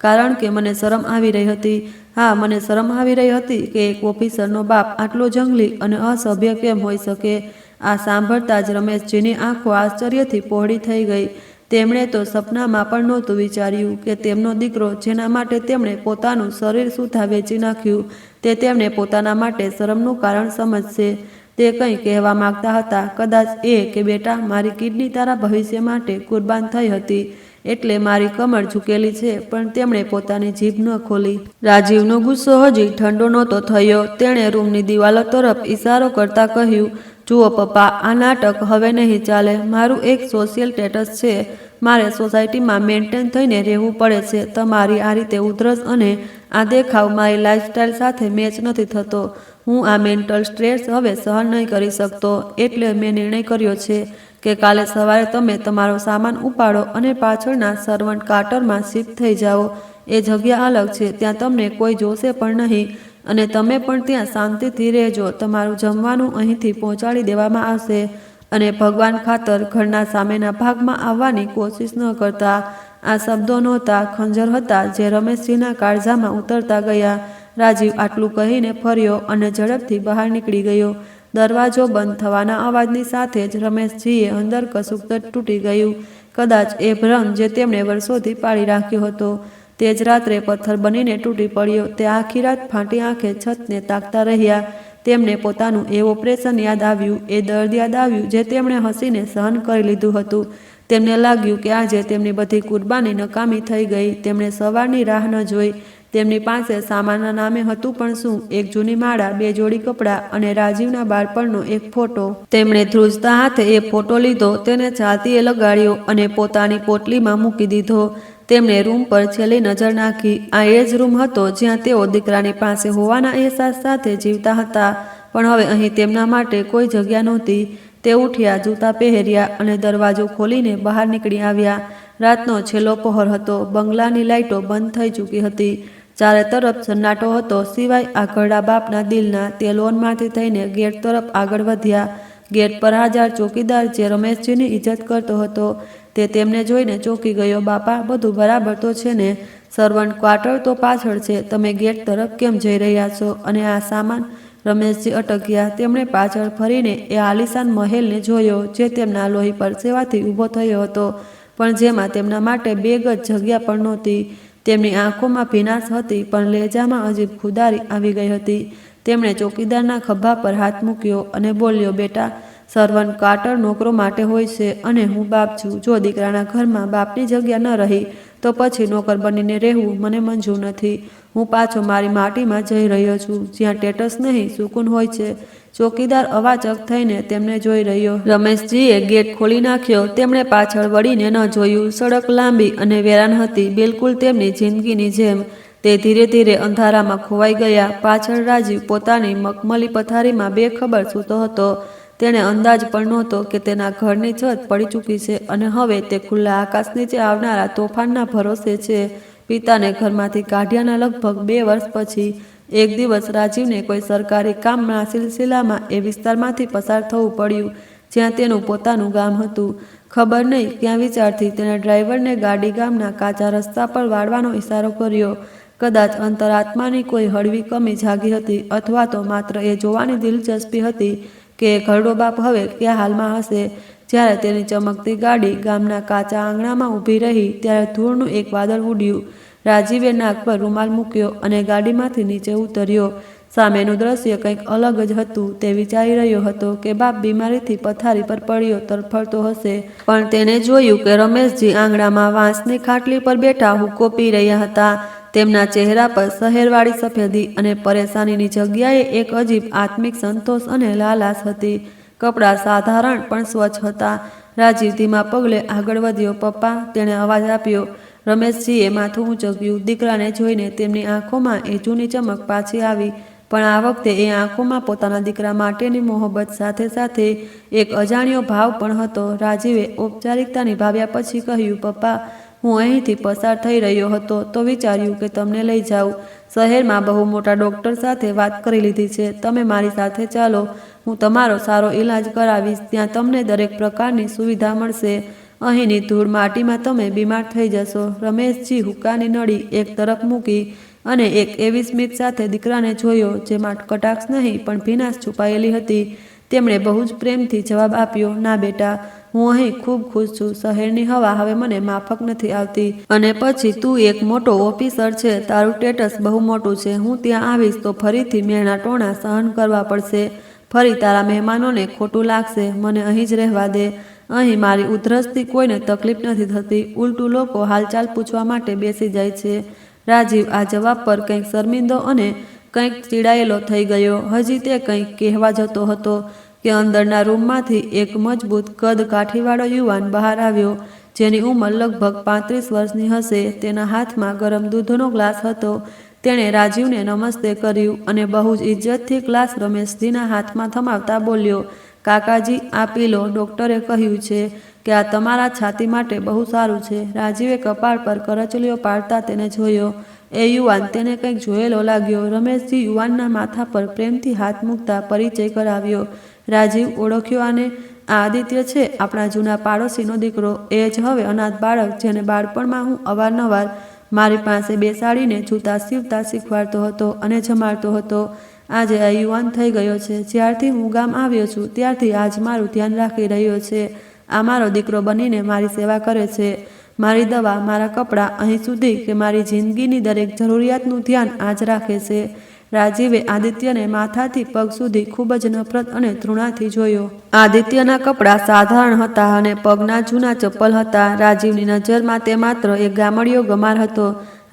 કારણ કે મને શરમ આવી રહી હતી. હા, મને શરમ આવી રહી હતી કે એક ઓફિસરનો બાપ આટલો જંગલી અને અસભ્ય કેમ હોઈ શકે. આ સાંભળતા જ રમેશજીની આંખો આશ્ચર્યથી પહોળી થઈ ગઈ. તેમણે તો સપનામાં પણ નહોતું વિચાર્યું કે તેમનો દીકરો, જેના માટે તેમણે પોતાનું શરીર સુદ્ધા વેચી નાખ્યું, તે તેમને પોતાના માટે શરમનું કારણ સમજશે. તે કંઈ કહેવા માંગતા હતા, કદાચ એ કે બેટા, મારી કિડની તારા ભવિષ્ય માટે કુરબાન થઈ હતી, એટલે મારી કમર ઝૂકેલી છે. પણ તેમણે પોતાની જીભ ન ખોલી. રાજીવનો ગુસ્સો હજી ઠંડો નહોતો થયો. તેણે રૂમની દિવાલો તરફ ઈશારો કરતા કહ્યું, જુઓ પપ્પા, આ નાટક હવે નહીં ચાલે. મારું એક સોશિયલ સ્ટેટસ છે. મારે સોસાયટીમાં મેન્ટેન થઈને રહેવું પડે છે. તમારી આ રીતે ઉધરસ અને આ દેખાવ મારી લાઈફસ્ટાઈલ સાથે મેચ નથી થતો. હું આ મેન્ટલ સ્ટ્રેસ હવે સહન નહીં કરી શકતો. એટલે મેં નિર્ણય કર્યો છે કે કાલે સવારે તમે તમારો સામાન ઉપાડો અને પાછળના સર્વન્ટ ક્વાર્ટરમાં શિફ્ટ થઈ જાઓ. એ જગ્યા અલગ છે, ત્યાં તમને કોઈ જોશે પણ નહીં અને તમે પણ ત્યાં શાંતિથી રહેજો. તમારું જમવાનું અહીંથી પહોંચાડી દેવામાં આવશે અને ભગવાન ખાતર ઘરના સામેના ભાગમાં આવવાની કોશિશ ન કરતા. આ શબ્દો નહોતા, ખંજર હતા જે રમેશજીના કાળજામાં ઉતરતા ગયા. રાજીવ આટલું કહીને ફર્યો અને ઝડપથી બહાર નીકળી ગયો. દરવાજો બંધ થવાના અવાજની સાથે જ રમેશજીએ અંદર કશુંક તૂટી ગયું. કદાચ એ ભ્રમ જે તેમણે વર્ષોથી પાળી રાખ્યો હતો તે જ રાત્રે પથ્થર બનીને તૂટી પડ્યો. તે આખી રાત ફાટી આંખે છતને તાકતા રહ્યા. તેમને પોતાનું એ ઓપરેશન યાદ આવ્યું, એ દર્દ યાદ આવ્યું જે તેમણે હસીને સહન કરી લીધું હતું. તેમને લાગ્યું કે આજે તેમની બધી કુરબાની નકામી થઈ ગઈ. તેમણે સવારની રાહ ન જોઈ. તેમની પાસે સામાનના નામે હતું પણ શું? એક જૂની માળા, 2 જોડી કપડાં અને રાજીવના બાળપણનો એક ફોટો. તેમણે ધ્રુજતા હાથે એ ફોટો લીધો, તેને છાતીએ લગાડ્યો અને પોતાની પોટલીમાં મૂકી દીધો. તેમણે રૂમ પર છેલ્લી નજર નાખી. આ એ જ રૂમ હતો જ્યાં તેઓ દીકરાની પાસે હોવાના અહેસાસ સાથે જીવતા હતા. પણ હવે અહીં તેમના માટે કોઈ જગ્યા નહોતી. તે ઉઠ્યા, જૂતા પહેર્યા અને દરવાજો ખોલીને બહાર નીકળી આવ્યા. રાતનો છેલ્લો પહોર હતો. બંગલાની લાઇટો બંધ થઈ ચૂકી હતી. ચારે તરફ સન્નાટો હતો, સિવાય આ ઘરડા બાપના દિલના. તે લોનમાંથી થઈને ગેટ તરફ આગળ વધ્યા. ગેટ પર હાજર ચોકીદાર, જે રમેશજીની ઇજ્જત કરતો હતો, તે તેમને જોઈને ચોંકી ગયો. બાપા, બધું બરાબર તો છે ને? સર્વન્ટ ક્વાર્ટર તો પાછળ છે. તમે ગેટ તરફ કેમ જઈ રહ્યા છો? અને આ સામાન? રમેશજી અટક્યા. તેમણે પાછળ ફરીને એ આલિશાન મહેલને જોયો જે તેમના લોહી પરસેવાથી ઊભો થયો હતો, પણ જેમાં તેમના માટે 2 ગજ જગ્યા પણ નહોતી. તેમની આંખોમાં ભીનાશ હતી, પણ લહેજામાં અજીબ ખુદારી આવી ગઈ હતી. તેમણે ચોકીદારના ખભા પર હાથ મૂક્યો અને બોલ્યો, બેટા, સર્વન્ટ ક્વાર્ટર નોકરો માટે હોય છે અને હું બાપ છું. જો દીકરાના ઘરમાં બાપની જગ્યા ન રહી તો પછી નોકર બનીને રહેવું મને મંજૂર નથી. હું પાછો મારી માટીમાં જઈ રહ્યો છું, જ્યાં સ્ટેટસ નહીં, સુકૂન હોય છે. ચોકીદાર અવાચક થઈને તેમને જોઈ રહ્યો. રમેશજીએ ગેટ ખોલી નાખ્યો. તેમણે પાછળ વળીને ન જોયું. સડક લાંબી અને વેરાન હતી, બિલકુલ તેમની જિંદગીની જેમ. તે ધીરે ધીરે અંધારામાં ખોવાઈ ગયા. પાછળ રાજીવ પોતાની મખમલી પથારીમાં બેખબર સૂતો હતો. તેને અંદાજ પણ નહોતો કે તેના ઘરની છત પડી ચૂકી છે અને હવે તે ખુલ્લા આકાશ નીચે આવનારા તોફાનના ભરોસે છે. પિતાને ઘરમાંથી કાઢ્યાના લગભગ 2 વર્ષ પછી એક દિવસ રાજીવને કોઈ સરકારી કામના સિલસિલામાં એ વિસ્તારમાંથી પસાર થવું પડ્યું જ્યાં તેનું પોતાનું ગામ હતું. ખબર નહીં ક્યાં વિચારથી તેણે ડ્રાઈવરને ગાડી ગામના કાચા રસ્તા પર વાળવાનો ઇશારો કર્યો. કદાચ અંતરાત્માની કોઈ હળવી કમી જાગી હતી, અથવા તો માત્ર એ જોવાની દિલચસ્પી હતી કે ઘરડો બાપ હવે કયા હાલમાં હશે. જ્યારે તેની ચમકતી ગાડી ગામના કાચા આંગણામાં ઊભી રહી ત્યારે ધૂળનું એક વાદળ ઉડ્યું. રાજીવે નાક પર રૂમાલ મૂક્યો અને ગાડીમાંથી નીચે ઉતર્યો. સામેનું દ્રશ્ય કંઈક અલગ જ હતું. તે વિચારી રહ્યો હતો કે બાપ બીમારીથી પથારી પર પડ્યો તરફડતો હશે, પણ તેણે જોયું કે રમેશજી આંગણામાં વાંસની ખાટલી પર બેઠા હુક્કો પી રહ્યા હતા. તેમના ચહેરા પર શહેરવાળી સફેદી અને પરેશાનીની જગ્યાએ એક અજીબ આત્મિક સંતોષ અને લાલાશ હતી. કપડાં સાધારણ પણ સ્વચ્છ હતા. રાજીવ ધીમા પગલે આગળ વધ્યો. પપ્પા, તેણે અવાજ આપ્યો. રમેશજીએ માથું ઊંચક્યું. દીકરાને જોઈને તેમની આંખોમાં એ જૂની ચમક પાછી આવી, પણ આ વખતે એ આંખોમાં પોતાના દીકરા માટેની મોહબ્બત સાથે સાથે એક અજાણ્યો ભાવ પણ હતો. રાજીવે ઔપચારિકતા નિભાવ્યા પછી કહ્યું, પપ્પા, હું અહીંથી પસાર થઈ રહ્યો હતો તો વિચાર્યું કે તમને લઈ જાઉં. શહેરમાં બહુ મોટા ડૉક્ટર સાથે વાત કરી લીધી છે. તમે મારી સાથે ચાલો, હું તમારો સારો ઈલાજ કરાવીશ. ત્યાં તમને દરેક પ્રકારની સુવિધા મળશે. અહીંની ધૂળ માટીમાં તમે બીમાર થઈ જશો. રમેશજી હુક્કાની નળી એક તરફ મૂકી અને એક એવી સ્મિત સાથે દીકરાને જોયો જેમાં કટાક્ષ નહીં પણ ભીનાશ છુપાયેલી હતી. તેમણે બહુ જ પ્રેમથી જવાબ આપ્યો, ના બેટા, હું અહીં ખૂબ ખુશ છું. શહેરની હવા હવે મને માફક નથી આવતી. અને પછી તું એક મોટો ઓફિસર છે, તારું સ્ટેટસ બહુ મોટું છે. હું ત્યાં આવીશ તો ફરીથી મેણા ટોણા સહન કરવા પડશે. ફરી તારા મહેમાનોને ખોટું લાગશે. મને અહીં જ રહેવા દે. અહીં મારી ઉધરસથી કોઈને તકલીફ નથી થતી. ઉલટું લોકો હાલચાલ પૂછવા માટે બેસી જાય છે. રાજીવ આ જવાબ પર કંઈક શર્મિંદો અને કંઈક ચીડાયેલો થઈ ગયો. હજી તે કંઈક કહેવા જતો હતો કે અંદરના રૂમમાંથી એક મજબૂત કદ કાઠીવાળો યુવાન બહાર આવ્યો, જેની ઉંમર લગભગ 35 વર્ષની હશે. તેના હાથમાં ગરમ દૂધનો ગ્લાસ હતો. તેણે રાજીવને નમસ્તે કર્યું અને બહુ જ ઇજ્જતથી ગ્લાસ રમેશજીના હાથમાં થમાવતા બોલ્યો, કાકાજી, આ પી લો. ડૉક્ટરે કહ્યું છે કે આ તમારા છાતી માટે બહુ સારું છે. રાજીવે કપાળ પર કરચલીઓ પાડતા તેને જોયો. એ યુવાન તેને કંઈક જોયેલો લાગ્યો. રમેશજી યુવાનના માથા પર પ્રેમથી હાથ મૂકતા પરિચય કરાવ્યો. રાજીવ, ઓળખ્યો આને? આ આદિત્ય છે, આપણા જૂના પાડોશીનો દીકરો. એ જ હવે અનાથ બાળક જેને બાળપણમાં હું અવારનવાર મારી પાસે બેસાડીને જૂતા સીવતા શીખવાડતો હતો અને જમાડતો હતો. આજે આ યુવાન થઈ ગયો છે. જ્યારથી હું ગામ આવ્યો છું ત્યારથી આજ મારું ધ્યાન રાખી રહ્યો છે. આ મારો દીકરો બનીને મારી સેવા કરે છે. મારી દવા, મારા કપડાં, અહીં સુધી કે મારી જિંદગીની દરેક જરૂરિયાતનું ધ્યાન આજ રાખે છે. રાજીવે આદિત્યને માથાથી પગ સુધી ખૂબ જ નફરત અને તૃણાથી જોયો. આદિત્યના કપડાં સાધારણ હતા અને પગના જૂના ચપ્પલ હતા. રાજીવની નજરમાં તે માત્ર એક ગામડિયો ગમાર હતો.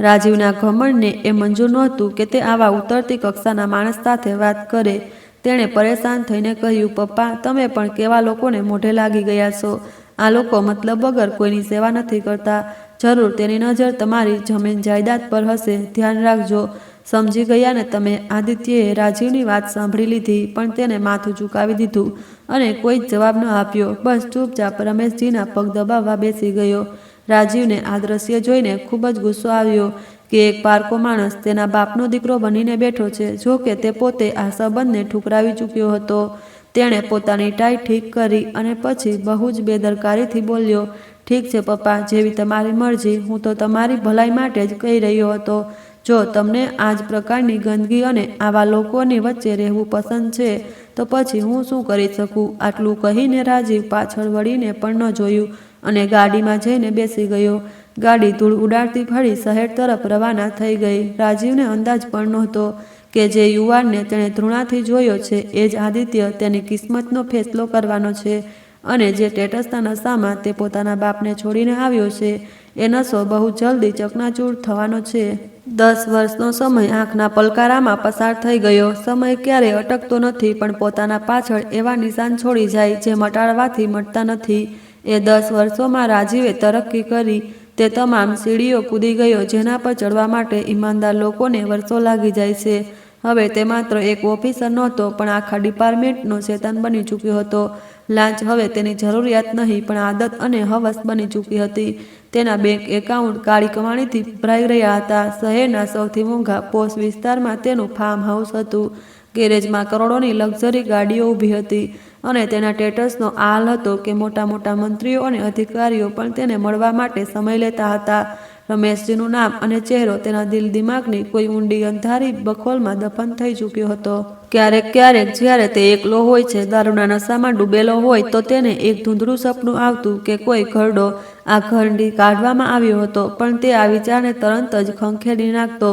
રાજીવના ઘમંડને એ મંજૂર નહોતું કે તે આવા ઉતરતી કક્ષાના માણસ સાથે વાત કરે. તેણે પરેશાન થઈને કહ્યું, પપ્પા, તમે પણ કેવા લોકોને મોઢે લાગી ગયા છો. આ લોકો મતલબ વગર કોઈની સેવા નથી કરતા. જરૂર તેની નજર તમારી જમીન જાયદાદ પર હશે. ધ્યાન રાખજો. સમજી ગયા ને તમે? આદિત્યએ રાજીવની વાત સાંભળી લીધી પણ તેને માથું ઝુકાવી દીધું અને કોઈ જ જવાબ ન આપ્યો. બસ ચૂપચાપ રમેશજીના પગ દબાવવા બેસી ગયો. રાજીવને આ દ્રશ્ય જોઈને ખૂબ જ ગુસ્સો આવ્યો કે એક પારકો માણસ તેના બાપનો દીકરો બનીને બેઠો છે. જો કે તે પોતે આ સંબંધને ઠુકરાવી ચૂક્યો હતો. તેણે પોતાની ટાઈ ઠીક કરી અને પછી બહુ જ બેદરકારીથી બોલ્યો, ઠીક છે પપ્પા, જેવી તમારી મરજી. હું તો તમારી ભલાઈ માટે જ કહી રહ્યો હતો. જો તમને આ જ પ્રકારની ગંદકી અને આવા લોકોની વચ્ચે રહેવું પસંદ છે તો પછી હું શું કરી શકું? આટલું કહીને રાજીવ પાછળ વળીને પણ ન જોયું અને ગાડીમાં જઈને બેસી ગયો. ગાડી ધૂળ ઉડાડતી ફરી શહેર તરફ રવાના થઈ ગઈ. રાજીવને અંદાજ પણ નહોતો કે જે યુવાનને તેણે તૃણાથી જોયો છે એ જ આદિત્ય તેની કિસ્મતનો ફેસલો કરવાનો છે અને જે સ્ટેટસના નશામાં તે પોતાના બાપને છોડીને આવ્યો છે એ નશો બહુ જલ્દી ચકનાચૂર થવાનો છે. 10 વર્ષનો સમય આંખના પલકારામાં પસાર થઈ ગયો. સમય ક્યારેય અટકતો નથી પણ પોતાના પાછળ એવા નિશાન છોડી જાય જે મટાડવાથી મટતા નથી. એ 10 વર્ષોમાં રાજીવે તરક્કી કરી. તે તમામ સીડીઓ કૂદી ગયો જેના પર ચડવા માટે ઈમાનદાર લોકોને વર્ષો લાગી જાય છે. હવે તે માત્ર એક ઓફિસર નહોતો પણ આખા ડિપાર્ટમેન્ટનો શેતાન બની ચૂક્યો હતો. લાંચ હવે તેની જરૂરિયાત નહીં પણ આદત અને હવસ બની ચૂકી હતી. તેના બેંક એકાઉન્ટ કાળી કમાણીથી ભરાઈ રહ્યા હતા. શહેરના સૌથી મોંઘા પોશ વિસ્તારમાં તેનું ફાર્મ હાઉસ હતું. ગેરેજમાં કરોડોની લક્ઝરી ગાડીઓ ઊભી હતી અને તેના સ્ટેટસનો હાલ હતો કે મોટા મોટા મંત્રીઓ અને અધિકારીઓ પણ તેને મળવા માટે સમય લેતા હતા. રમેશજીનું નામ અને ચહેરો તેના દિલ દિમાગની કોઈ ઊંડી અંધારી બખોલમાં દફન થઈ ચૂક્યો હતો. ક્યારેક ક્યારેક જ્યારે તે એકલો હોય છે, દારૂના નશામાં ડૂબેલો હોય, તો તેને એક ધૂંધળું સપનું આવતું કે કોઈ ઘરડો આ ઘરડી કાઢવામાં આવ્યો હતો. પણ તે આ વિચારને તરત જ ખંખેરી નાખતો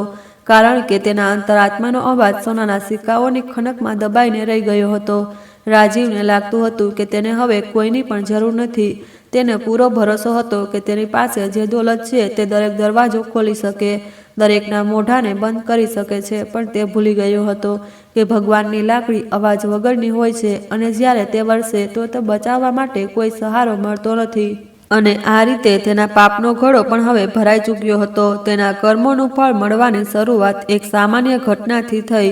કારણ કે તેના અંતરાત્માનો અવાજ સોનાના સિક્કાઓની ખનકમાં દબાઈને રહી ગયો હતો. રાજીવને લાગતું હતું કે તેને હવે કોઈની પણ જરૂર નથી. તેને પૂરો ભરોસો હતો કે તેની પાસે જે દોલત છે તે દરેક દરવાજો ખોલી શકે, દરેકના મોઢાને બંધ કરી શકે છે. પણ તે ભૂલી ગયો હતો કે ભગવાનની લાકડી અવાજ વગરની હોય છે અને જ્યારે તે વરસે તો તે બચાવવા માટે કોઈ સહારો મળતો નથી. અને આ રીતે તેના પાપનો ઘડો પણ હવે ભરાઈ ચૂક્યો હતો. તેના કર્મોનું ફળ મળવાની શરૂઆત એક સામાન્ય ઘટનાથી થઈ.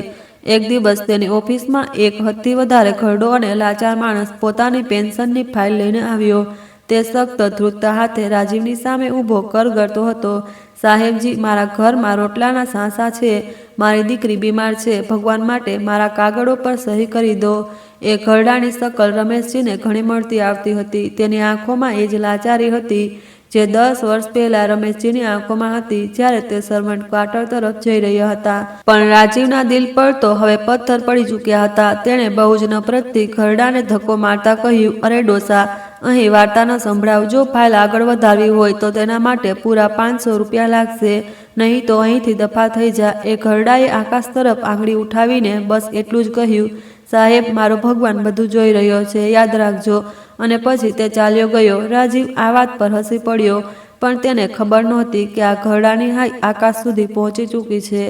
એક દિવસ તેની ઓફિસમાં એક હદથી વધારે ઘરડો અને લાચાર માણસ પોતાની પેન્શનની ફાઇલ લઈને આવ્યો. તે સખ્ત ધ્રુજતા હાથે રાજીવની સામે ઊભો કરગરતો હતો. સાહેબજી, મારા ઘરમાં રોટલાના સાંસા છે. મારી દીકરી બીમાર છે. ભગવાન માટે મારા કાગળો પર સહી કરી દો. એ ઘરડાની શકલ રમેશજીને ઘણી મળતી આવતી હતી. તેની આંખોમાં એ જ લાચારી હતી જે 10 વર્ષ પહેલા રમેશજીની આંખોમાં હતી જ્યારે તે સર્વન્ટ ક્વાર્ટર તરફ જઈ રહ્યા હતા. પણ રાજીવના દિલ પર તો હવે પથ્થર પડી ચૂક્યા હતા. તેણે બહુ જ નફરતથી ઘરડાને ધક્કો મારતા કહ્યું, અરે ડોસા, અહીં વાર્તા ન સંભળાવ. જો ફાઇલ આગળ વધારવી હોય તો તેના માટે પૂરા 500 રૂપિયા લાગશે, નહીં તો અહીંથી દફા થઈ જા. એ ઘરડાએ આકાશ તરફ આંગળી ઉઠાવીને બસ એટલું જ કહ્યું, સાહેબ, મારો ભગવાન બધું જોઈ રહ્યો છે, યાદ રાખજો. અને પછી તે ચાલ્યો ગયો. રાજીવ આ વાત પર હસી પડ્યો, પણ તેને ખબર નહોતી કે આ ઘરડાની હાઈ આકાશ સુધી પહોંચી ચૂકી છે.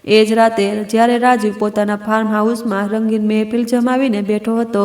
એ જ રાતે જ્યારે રાજીવ પોતાના ફાર્મ હાઉસમાં રંગીન મહેફિલ જમાવીને બેઠો હતો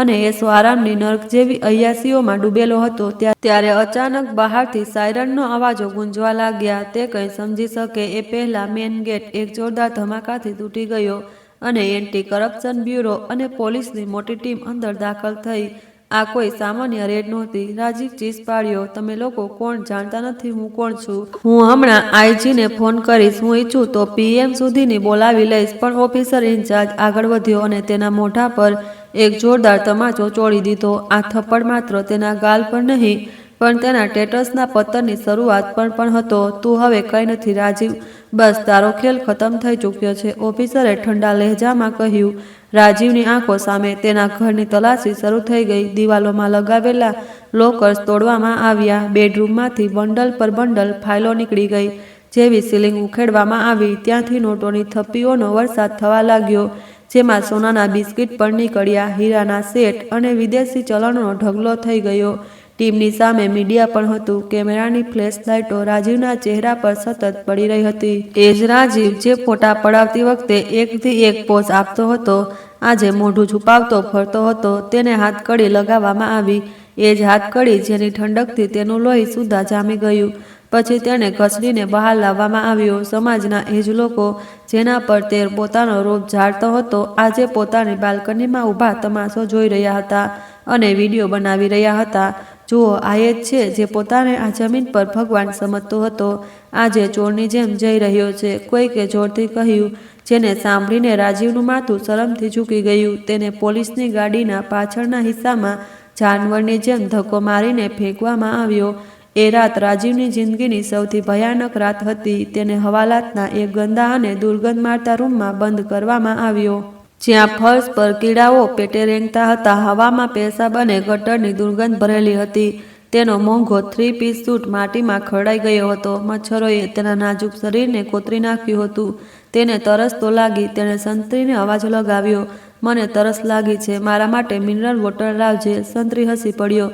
અને એસો આરામની નર્ક જેવી અયાસીઓમાં ડૂબેલો હતો, ત્યારે અચાનક બહારથી સાયરનનો અવાજો ગુંજવા લાગ્યા. તે કંઈ સમજી શકે એ પહેલા મેન ગેટ એક જોરદાર ધમાકાથી તૂટી ગયો અને એન્ટી કરપ્શન બ્યુરો અને પોલીસની મોટી ટીમ અંદર દાખલ થઈ. આ કોઈ સામાન્ય રેડ નહોતી. રાજીવ ચીસ પાડ્યો, તમે લોકો કોણ જાણતા નથી હું કોણ છું? હું હમણાં આઈજીને ફોન કરીશ. હું ઈચ્છું તો PM સુધીની બોલાવી લઈશ. પણ ઓફિસર ઇન્ચાર્જ આગળ વધ્યો અને તેના મોઢા પર એક જોરદાર તમાચો ચોળી દીધો. આ થપ્પડ માત્ર તેના ગાલ પર નહીં પણ તેના ટેટસના પતનની શરૂઆત પણ હતો. તું હવે કંઈ નથી રાજીવ, બસ તારો ખેલ ખતમ થઈ ચૂક્યો છે, ઓફિસરે ઠંડા લહેજામાં કહ્યું. રાજીવની આંખો સામે તેના ઘરની તલાશી શરૂ થઈ ગઈ. દિવાલોમાં લગાવેલા લોકર્સ તોડવામાં આવ્યા. બેડરૂમમાંથી બંડલ પર બંડલ ફાઇલો નીકળી ગઈ. જેવી સીલિંગ ઉખેડવામાં આવી ત્યાંથી નોટોની થપ્પીઓનો વરસાદ થવા લાગ્યો, જેમાં સોનાના બિસ્કિટ પણ નીકળ્યા. હીરાના સેટ અને વિદેશી ચલણનો ઢગલો થઈ ગયો. ટીમની સામે મીડિયા પણ હતું. કેમેરાની ફ્લેશ લાઇટો રાજીવના ચહેરા પર સતત પડી રહી હતી. એ જ રાજીવ જે ફોટા પડાવતી વખતે એકથી એક પોઝ આપતો હતો, આજે મોઢું છુપાવતો ફરતો હતો. તેને હાથકડી લગાવવામાં આવી. એ જ હાથકડી જેની ઠંડકથી તેનું લોહી સુદ્ધા જામી ગયું. પછી તેને ઘસડીને બહાર લાવવામાં આવ્યો. સમાજના એ જ લોકો જેના પર તે પોતાનો રોપ ઝાડતો હતો, આજે પોતાની બાલ્કનીમાં ઊભા તમાશો જોઈ રહ્યા હતા અને વિડીયો બનાવી રહ્યા હતા. જુઓ, આ એ જ છે જે પોતાને આ જમીન પર ભગવાન સમજતો હતો, આજે ચોરની જેમ જઈ રહ્યો છે, કોઈકે જોરથી કહ્યું, જેને સાંભળીને રાજીવનું માથું શરમથી ઝૂકી ગયું. તેને પોલીસની ગાડીના પાછળના હિસ્સામાં જાનવરની જેમ ધક્કો મારીને ફેંકવામાં આવ્યો. એ રાત રાજીવની જિંદગીની સૌથી ભયાનક રાત હતી. તેને હવાલાતના એક ગંદા અને દુર્ગંધ મારતા રૂમમાં બંધ કરવામાં આવ્યો, જ્યાં ફર્શ પર કીડાઓ પેટે રેંગતા હતા. હવામાં પેશાબ અને ગટરની દુર્ગંધ ભરેલી હતી. તેનો મોંઘો 3-piece સૂટ માટીમાં ખરડાઈ ગયો હતો. મચ્છરોએ તેના નાજુક શરીરને કોતરી નાખ્યું હતું. તેને તરસ તો લાગી. તેણે સંતરીને અવાજ લગાવ્યો, મને તરસ લાગી છે, મારા માટે મિનરલ વોટર લાવજે. સંતરી હસી પડ્યો,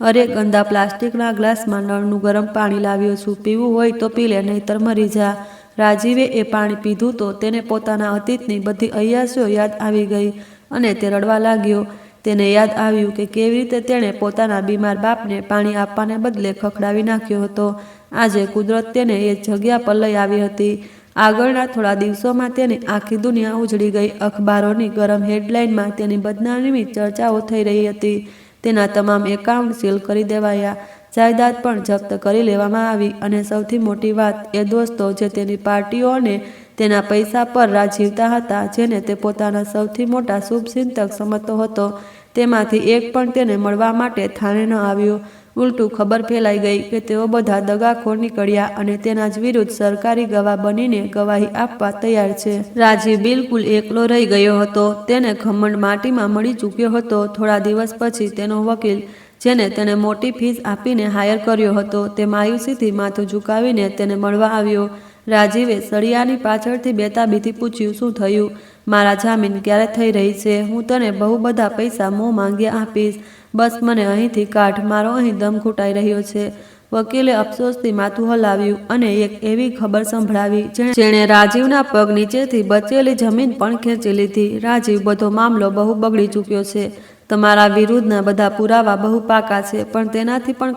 અરે, ગંદા પ્લાસ્ટિકના ગ્લાસમાં નળનું ગરમ પાણી લાવ્યો છું, પીવું હોય તો પી લે, નહીતર મરી જા. રાજીવે એ પાણી પીધું તો તેને પોતાના અતીતની બધી અયાશીઓ યાદ આવી ગઈ અને તે રડવા લાગ્યો. તેને યાદ આવ્યું કે કેવી રીતે તેણે પોતાના બીમાર બાપને પાણી આપવાને બદલે ખખડાવી નાખ્યો હતો. આજે કુદરત તેને એ જગ્યા પર લઈ આવી હતી. આગળના થોડા દિવસોમાં તેની આખી દુનિયા ઉજળી ગઈ. અખબારોની ગરમ હેડલાઇનમાં તેની બદનામીની ચર્ચાઓ થઈ રહી હતી. તેના તમામ એકાઉન્ટ સીલ કરી દેવાયા, જાયદાદ પણ જપ્ત કરી લેવામાં આવી અને સૌથી મોટી વાત, એ દોસ્તો જે તેની પાર્ટીઓ અને તેના પૈસા પર રાજીવતા હતા, જેને તે પોતાના સૌથી મોટા શુભચિંતક સમજતો હતો, તેમાંથી એક પણ તેને મળવા માટે થાણે ન આવ્યો. ઉલટું ખબર ફેલાઈ ગઈ કે તેઓ બધા દગાખોર નીકળ્યા અને તેના જ વિરુદ્ધ સરકારી ગવાહ બનીને ગવાહી આપવા તૈયાર છે. રાજીવ બિલકુલ એકલો રહી ગયો હતો. તેને ઘમંડ માટીમાં મળી ચૂક્યો હતો. થોડા દિવસ પછી તેનો વકીલ, જેને તેણે મોટી ફીસ આપીને હાયર કર્યો હતો, તે માયુસીથી માથું ઝુકાવીને તેને મળવા આવ્યો. રાજીવે સળિયાની પાછળથી બેતાબીથી પૂછ્યું, શું થયું? મારા જામીન ક્યારે થઈ રહી છે? હું તને બહુ બધા પૈસા મોં માંગ્યા આપીશ, બસ મને અહીંથી કાઢ, મારો અહીં દમ ઘૂંટાઈ રહ્યો છે. વકીલે અફસોસથી માથું હલાવ્યું અને એક એવી ખબર સંભળાવી જેણે રાજીવના પગ નીચેથી બચેલી જમીન પણ ખેંચી લીધી. રાજીવ, બધો મામલો બહુ બગડી ચૂક્યો છે. તમારા વિરુદ્ધના બધા પુરાવા બહુ પાકા છે, પણ તેનાથી પણ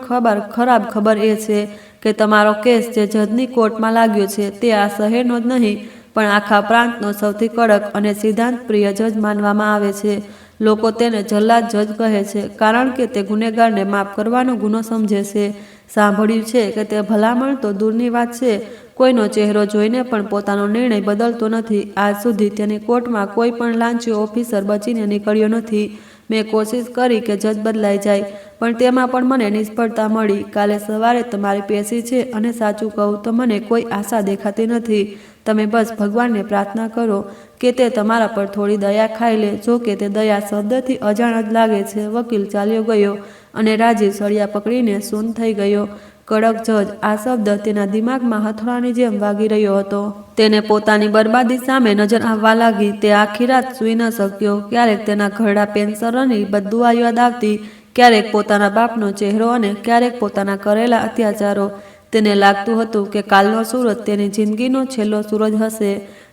ખરાબ ખબર એ છે કે તમારો કેસ જે જજની કોર્ટમાં લાગ્યો છે, તે આ શહેરનો જ નહીં પણ આખા પ્રાંતનો સૌથી કડક અને સિદ્ધાંતપ્રિય જજ માનવામાં આવે છે. લોકો તેને જલ્લાદ જજ કહે છે, કારણ કે તે ગુનેગારને માફ કરવાનો ગુનો સમજે છે. સાંભળ્યું છે કે તે ભલામણ તો દૂરની વાત છે, કોઈનો ચહેરો જોઈને પણ પોતાનો નિર્ણય બદલતો નથી. આજ સુધી તેની કોર્ટમાં કોઈ પણ લાંચિયો ઓફિસર બચીને નીકળ્યો નથી. મેં કોશિશ કરી કે જજ બદલાઈ જાય, પણ તેમાં પણ મને નિષ્ફળતા મળી. કાલે સવારે તમારી પેશી છે અને સાચું કહું તો મને કોઈ આશા દેખાતી નથી. તમે બસ ભગવાનને પ્રાર્થના કરો કે તે તમારા પર થોડી દયા ખાઈ લે. જો કે તે દયા શબ્દથી અજાણ જ લાગે છે. વકીલ ચાલ્યો ગયો અને રાજીવ સળિયા પકડીને સૂન થઈ ગયો. કડક જજ, આ શબ્દ તેના દિમાગમાં હથોડાની જેમ વાગી રહ્યો હતો. તેને પોતાની બરબાદી સામે નજર આવવા લાગી. તે આખી રાત સૂઈ ન શક્યો. ક્યારેક તેના ઘરડા પેન્શનરની બદદુઆ યાદ આવતી, ક્યારેક પોતાના બાપનો ચહેરો અને ક્યારેક પોતાના કરેલા અત્યાચારો. તેને લાગતું હતું કે કાલનો સૂરજ તેની જિંદગીનો છેલ્લો સૂરજ હશે.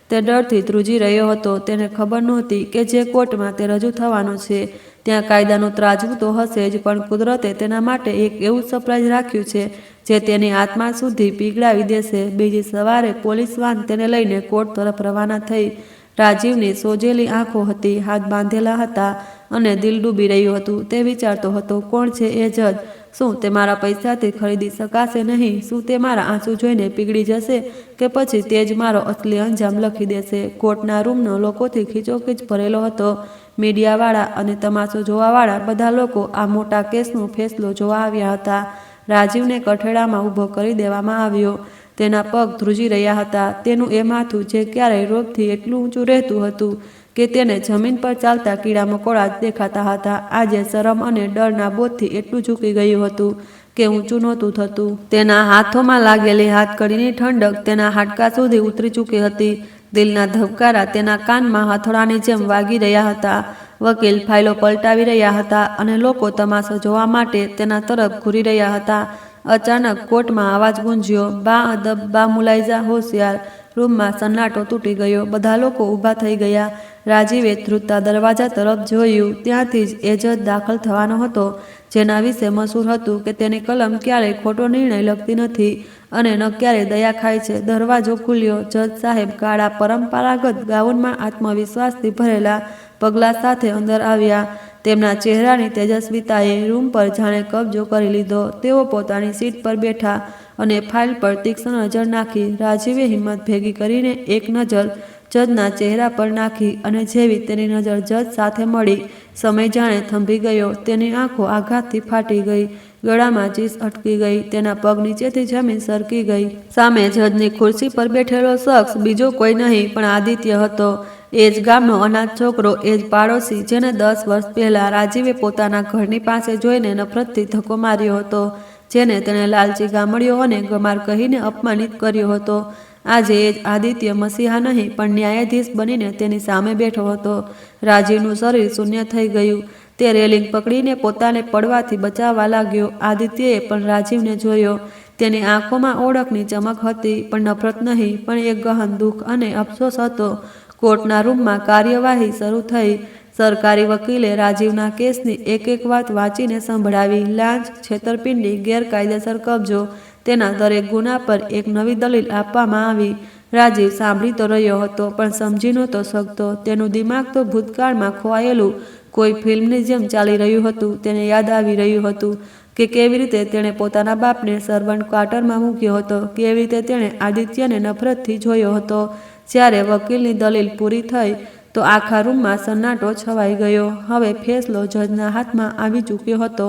તે ડરથી ધ્રુજી રહ્યો હતો. તેને ખબર નહોતી કે જે કોર્ટમાં તે રજૂ થવાનો છે ત્યાં કાયદાનું ત્રાજવું તો હશે જ, પણ કુદરતે તેના માટે એક એવું સરપ્રાઈઝ રાખ્યું છે જે તેની આત્મા સુધી પીગળાવી દેશે. બીજી સવારે પોલીસ વાન તેને લઈને કોર્ટ તરફ રવાના થઈ. રાજીવની સોજેલી આંખો હતી, હાથ બાંધેલા હતા અને દિલ ડૂબી રહ્યું હતું. તે વિચારતો હતો, કોણ છે એ જજ? શું તે મારા પૈસાથી ખરીદી શકાશે નહીં? શું તે મારા આંસુ જોઈને પીગળી જશે કે પછી તે જ મારો અસલી અંજામ લખી દેશે? કોર્ટના રૂમનો લોકોથી ખીચોખીચ ભરેલો હતો. મીડિયાવાળા અને તમાશો જોવાવાળા બધા લોકો આ મોટા કેસનો ફેસલો જોવા આવ્યા હતા. રાજીવને કઠેડામાં ઊભો કરી દેવામાં આવ્યો. તેના પગ ધ્રુજી રહ્યા હતા. તેનું એ માથું જે ક્યારેય રોગથી એટલું ઊંચું રહેતું હતું કે તેને જમીન પર ચાલતા કીડા મકોડા જ દેખાતા હતા, આજે શરમ અને ડરના બોધથી એટલું ઝૂકી ગયું હતું કે ઊંચું નહોતું થતું. તેના હાથોમાં લાગેલી હાથકડીની ઠંડક તેના હાડકાં સુધી ઉતરી ચૂકી હતી. દિલના ધબકારા તેના કાનમાં હથોડાની જેમ વાગી રહ્યા હતા. વકીલ ફાઇલો પલટાવી રહ્યા હતા અને લોકો તમાશો જોવા માટે તેના તરફ ઘૂરી રહ્યા હતા. અચાનક કોર્ટમાં અવાજ ગુંજ્યો, બા અદબ, બા મુલાયજા, હોશિયાર. રૂમમાં સન્નાટો તૂટી ગયો. બધા લોકો ઊભા થઈ ગયા. રાજીવે ધ્રુજતા દરવાજા તરફ જોયું. ત્યાંથી જ એ જજ દાખલ થવાનો હતો, જેના વિશે મશહૂર હતું કે તેની કલમ ક્યારેય ખોટો નિર્ણય લખતી નથી અને ન ક્યારેય દયા ખાય છે. દરવાજો ખુલ્યો. જજ સાહેબ કાળા પરંપરાગત ગાઉનમાં આત્મવિશ્વાસથી ભરેલા પગલાં સાથે અંદર આવ્યા. તેમના ચહેરાની તેજસ્વીતાએ રૂમ પર જાણે કબજો કરી લીધો. તેઓ પોતાની સીટ પર બેઠા અને ફાઇલ પર તીક્ષ્ણ નજર નાખી. રાજીવે હિંમત ભેગી કરીને એક નજર જજના ચહેરા પર નાખી અને જેવી તેની નજર જજ સાથે મળી, સમય જાણે થંભી ગયો. તેની આંખો આઘાતથી ફાટી ગઈ. ગળામાં ચીસ અટકી ગઈ. તેના પગ નીચેથી જમીન સરકી ગઈ. સામે જજની ખુરશી પર બેઠેલો શખ્સ બીજો કોઈ નહીં પણ આદિત્ય હતો. એ જ ગામનો અનાથ છોકરો, એ જ પાડોશી જેને 10 વર્ષ પહેલાં રાજીવે પોતાના ઘરની પાસે જોઈને નફરતથી ધક્કો માર્યો હતો, જેને તેણે લાલચી ગામડીઓ અને ગમાર કહીને અપમાનિત કર્યો હતો. આજે એ જ આદિત્ય મસીહા નહીં પણ ન્યાયાધીશ બનીને તેની સામે બેઠો હતો. રાજીવનું શરીર શૂન્ય થઈ ગયું. તે રેલિંગ પકડીને પોતાને પડવાથી બચાવવા લાગ્યો. આદિત્યએ પણ રાજીવને જોયો. તેની આંખોમાં ઓળખની ચમક હતી, પણ નફરત નહીં, પણ એક ગહન દુઃખ અને અફસોસ હતો. કોર્ટના રૂમમાં કાર્યવાહી શરૂ થઈ. સરકારી વકીલે રાજીવના કેસની એક એક વાત વાંચીને સંભળાવી. લાંચ, છેતરપિંડી, ગેરકાયદેસર કબજો, તેના દરેક ગુના પર એક નવી દલીલ આપવામાં આવી. રાજીવ સાંભળી તો રહ્યો હતો પણ સમજી નહોતો શકતો. તેનું દિમાગ તો ભૂતકાળમાં ખોવાયેલું કોઈ ફિલ્મની જેમ ચાલી રહ્યું હતું. તેને યાદ આવી રહ્યું હતું કે કેવી રીતે તેણે પોતાના બાપને સર્વન્ટ ક્વાર્ટરમાં મૂક્યો હતો, કેવી રીતે તેણે આદિત્યને નફરતથી જોયો હતો. જ્યારે વકીલની દલીલ પૂરી થઈ તો આખા રૂમમાં સન્નાટો છવાઈ ગયો. હવે ફેસલો જજના હાથમાં આવી ચૂક્યો હતો.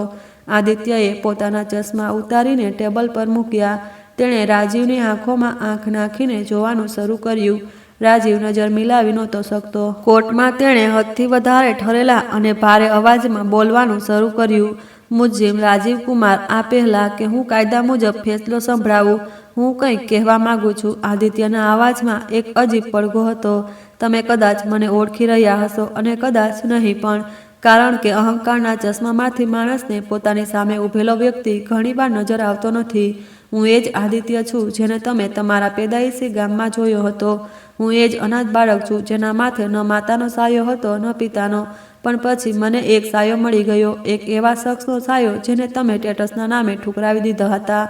આદિત્યએ પોતાના ચશ્મા ઉતારીને ટેબલ પર મૂક્યા. તેણે રાજીવની આંખોમાં આંખ નાખીને જોવાનું શરૂ કર્યું. રાજીવ નજર મિલાવી નહોતો શકતો. કોર્ટમાં તેણે હદથી વધારે ઠરેલા અને ભારે અવાજમાં બોલવાનું શરૂ કર્યું. મુજ્જિમ રાજીવ કુમાર, આ પહેલાં કે હું કાયદા મુજબ ફેસલો સંભળાવું, હું કંઈક કહેવા માગું છું. આદિત્યના અવાજમાં એક અજીબ પડઘો હતો. તમે કદાચ મને ઓળખી રહ્યા હશો અને કદાચ નહીં પણ, કારણ કે અહંકારના ચશ્મામાંથી માણસને પોતાની સામે ઊભેલો વ્યક્તિ ઘણીવાર નજર આવતો નથી. હું એ જ આદિત્ય છું જેને તમે તમારા પેદાઈશી ગામમાં જોયો હતો. હું એ જ અનાથ બાળક છું જેના માથે ન માતાનો સાયો હતો ન પિતાનો, પણ પછી મને એક સાયો મળી ગયો, એક એવા શખ્સનો સાયો જેને તમે ટેટસના નામે ઠુકરાવી દીધા હતા.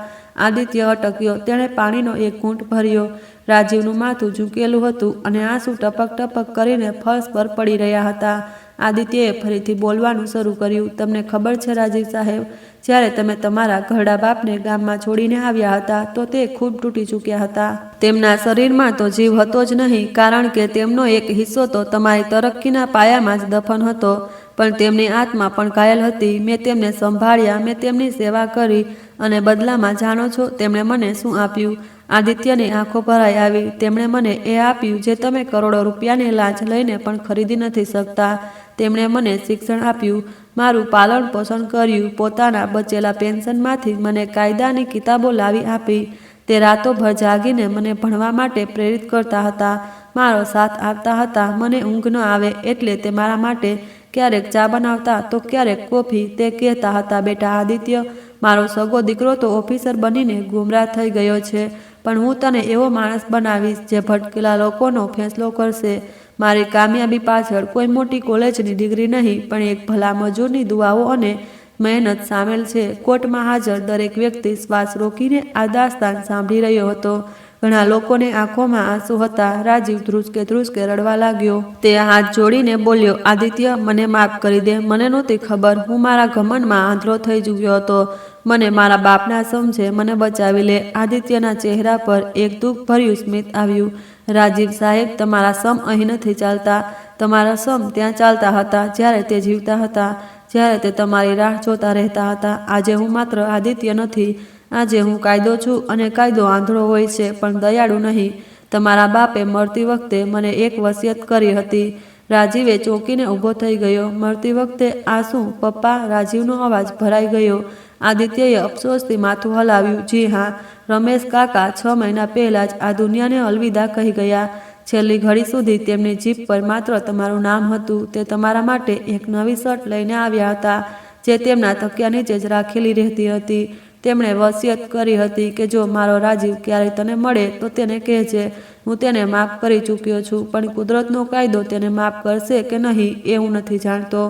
આદિત્ય અટક્યો. તેણે પાણીનો એક ઘૂંટ ભર્યો. રાજીવનું માથું ઝૂકેલું હતું અને આંસુ ટપક ટપક કરીને ફર્શ પર પડી રહ્યા હતા. આદિત્યએ ફરીથી બોલવાનું શરૂ કર્યું. તમને ખબર છે રાજીવ સાહેબ, જ્યારે તમે તમારા ઘરડા બાપને ગામમાં છોડીને આવ્યા હતા તો તે ખૂબ તૂટી ચૂક્યા હતા. તેમના શરીરમાં તો જીવ હતો જ નહીં, કારણ કે તેમનો એક હિસ્સો તો તમારી તરક્કીના પાયામાં જ દફન હતો, પણ તેમની આત્મા પણ ઘાયલ હતી. મેં તેમને સંભાળ્યા, મેં તેમની સેવા કરી, અને બદલામાં જાણો છો તેમણે મને શું આપ્યું? આદિત્યની આંખો ભરાઈ આવી. તેમણે મને એ આપ્યું જે તમે કરોડો રૂપિયાની લાંચ લઈને પણ ખરીદી નથી શકતા. તેમણે મને શિક્ષણ આપ્યું, મારું પાલન પોષણ કર્યું, પોતાના બચેલા પેન્શનમાંથી મને કાયદાની કિતાબો લાવી આપી. તે રાતોભર જાગીને મને ભણવા માટે પ્રેરિત કરતા હતા, મારો સાથ આપતા હતા. મને ઊંઘ ન આવે એટલે તે મારા માટે ક્યારેક ચા બનાવતા તો ક્યારેક કોફી. તે કહેતા હતા, બેટા આદિત્ય, મારો સગો દીકરો તો ઓફિસર બનીને ગુમરાહ થઈ ગયો છે, પણ હું તને એવો માણસ બનાવીશ જે ભટકેલા લોકોનો ફેંસલો કરશે. મારી કામયાબી પાછળ કોઈ મોટી કોલેજની ડિગ્રી નહીં, પણ એક ભલા મજૂરની દુઆઓ અને મહેનત સામેલ છે. કોર્ટમાં હાજર દરેક વ્યક્તિ શ્વાસ રોકીને આ દાસ્તાન સાંભળી રહ્યો હતો. ઘણા લોકોને આંખોમાં આંસુ હતા. રાજીવ ધ્રુસકે રડવા લાગ્યો. તે હાથ જોડીને બોલ્યો, આદિત્ય, મને માફ કરી દે. મને નહોતી ખબર. હું મારા ઘમંડમાં આંધળો થઈ ચૂક્યો હતો. મને મારા બાપના સમજે, મને બચાવી લે. આદિત્યના ચહેરા પર એક દુઃખભર્યું સ્મિત આવ્યું. રાજીવ સાહેબ, તમારા સમ અહીં નથી ચાલતા. તમારા સમ ત્યાં ચાલતા હતા જ્યારે તે જીવતા હતા, જ્યારે તે તમારી રાહ જોતા રહેતા હતા. આજે હું માત્ર આદિત્ય નથી, આજે હું કાયદો છું, અને કાયદો આંધળો હોય છે પણ દયાળુ નહીં. તમારા બાપે મરતી વખતે મને એક વસિયત કરી હતી. રાજીવે ચોંકીને ઊભો થઈ ગયો. મરતી વખતે આ શું પપ્પા? રાજીવનો અવાજ ભરાઈ ગયો. આદિત્યએ અફસોસથી માથું હલાવ્યું. જી હા, રમેશ કાકા 6 મહિના પહેલાં જ આ દુનિયાને અલવિદા કહી ગયા. છેલ્લી ઘડી સુધી તેમની જીભ પર માત્ર તમારું નામ હતું. તે તમારા માટે એક નવી શર્ટ લઈને આવ્યા હતા જે તેમના તકિયા નીચે જ રાખેલી રહેતી હતી. તેમણે વસિયત કરી હતી કે જો મારો રાજીવ ક્યારેય તને મળે તો તેને કહેજે, હું તેને માફ કરી ચૂક્યો છું, પણ કુદરતનો કાયદો તેને માફ કરશે કે નહીં એ હું નથી જાણતો.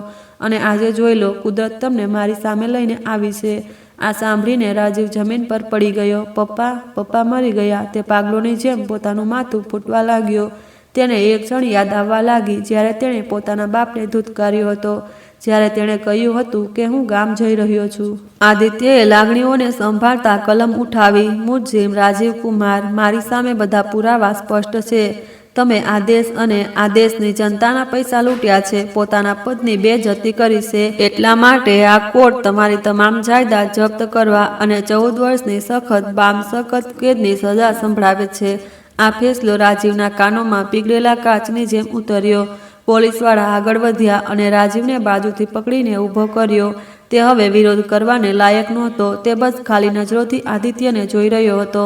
અને આજે જોઈ લો, કુદરત તમને મારી સામે લઈને આવી છે. આ સાંભળીને રાજીવ જમીન પર પડી ગયો. પપ્પા, પપ્પા મરી ગયા. તે પાગલોની જેમ પોતાનું માથું ફૂટવા લાગ્યો. તેને એક ક્ષણ યાદ આવવા લાગી જ્યારે તેણે પોતાના બાપને ધૂતકાર્યો હતો, જ્યારે તેણે કહ્યું હતું કે હું ગામ જઈ રહ્યો છું. આદિત્યએ લાગણીઓને સંભાળતા કલમ ઉઠાવી. મુજિબ રાજીવ કુમાર, મારી સામે બધા પુરાવા સ્પષ્ટ છે. તમે આ દેશ અને આ દેશની જનતાના પૈસા લૂંટ્યા છે, પોતાના પદની બેઇજ્જતી કરી છે. એટલા માટે આ કોર્ટ તમારી તમામ જાયદાદ જપ્ત કરવા અને 14 વર્ષની સખત બામસખત કેદની સજા સંભળાવે છે. આ ફેસલો રાજીવના કાનોમાં પીગળેલા કાચની જેમ ઉતર્યો. પોલીસવાળા આગળ વધ્યા અને રાજીવને બાજુથી પકડીને ઊભો કર્યો. તે હવે વિરોધ કરવાને લાયક નહોતો. તે બસ ખાલી નજરોથી આદિત્યને જોઈ રહ્યો હતો.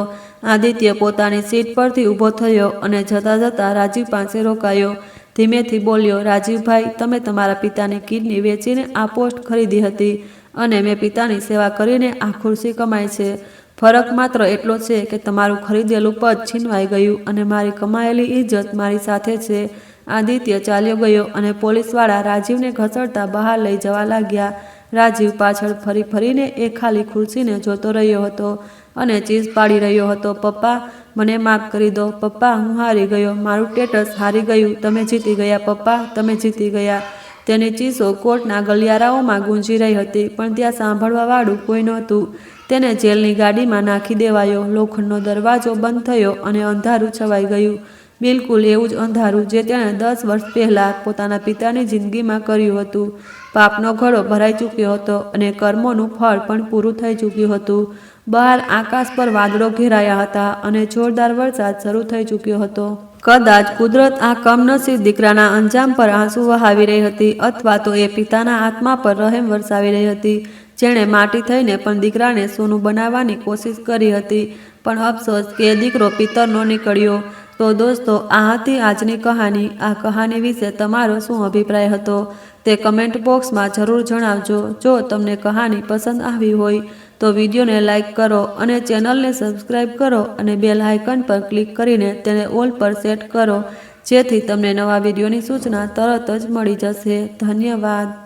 આદિત્ય પોતાની સીટ પરથી ઊભો થયો અને જતા જતા રાજીવ પાસે રોકાયો. ધીમેથી બોલ્યો, રાજીવભાઈ, તમે તમારા પિતાની કિડની વેચીને આ પોસ્ટ ખરીદી હતી, અને મેં પિતાની સેવા કરીને આ ખુરશી કમાઈ છે. ફરક માત્ર એટલો છે કે તમારું ખરીદેલું પદ છીનવાઈ ગયું અને મારી કમાયેલી ઇજ્જત મારી સાથે છે. આદિત્ય ચાલ્યો ગયો અને પોલીસવાળા રાજીવને ઘસડતા બહાર લઈ જવા લાગ્યા. રાજીવ પાછળ ફરીને એ ખાલી ખુરશીને જોતો રહ્યો હતો અને ચીસ પાડી રહ્યો હતો. પપ્પા, મને માફ કરી દો. પપ્પા, હું હારી ગયો. મારું સ્ટેટસ હારી ગયું. તમે જીતી ગયા પપ્પા, તમે જીતી ગયા. તેની ચીસો કોર્ટના ગલિયારાઓમાં ગુંજી રહી હતી, પણ ત્યાં સાંભળવા વાળું કોઈ નહોતું. તેને જેલની ગાડીમાં નાખી દેવાયો. લોખંડનો દરવાજો બંધ થયો અને અંધારું છવાઈ ગયું. બિલકુલ એવું જ અંધારું જે તેણે 10 વર્ષ પહેલાં પોતાના પિતાની જિંદગીમાં કર્યું હતું. પાપનો ઘડો ભરાઈ ચૂક્યો હતો અને કર્મોનું ફળ પણ પૂરું થઈ ચૂક્યું હતું. બહાર આકાશ પર વાદળો ઘેરાયા હતા અને જોરદાર વરસાદ શરૂ થઈ ચૂક્યો હતો. કદાચ કુદરત આ કમનસીબ દીકરાના અંજામ પર આંસુ વહાવી રહી હતી, અથવા તો એ પિતાના આત્મા પર રહેમ વરસાવી રહી હતી, જેણે માટી થઈને પણ દીકરાને સોનું બનાવવાની કોશિશ કરી હતી. પણ અફસોસ કે એ દીકરો પિતરનો નીકળ્યો. તો દોસ્તો, આ હતી આજની કહાની. આ કહાની વિશે તમારો શું અભિપ્રાય હતો તે કમેન્ટ બોક્સમાં જરૂર જણાવજો. જો તમને કહાની પસંદ આવી હોય તો વિડીયોને લાઇક કરો અને ચેનલને સબસ્ક્રાઈબ કરો અને બેલ આઇકન પર ક્લિક કરીને તેને ઓલ પર સેટ કરો, જેથી તમને નવા વિડીયોની સૂચના તરત જ મળી જશે. ધન્યવાદ.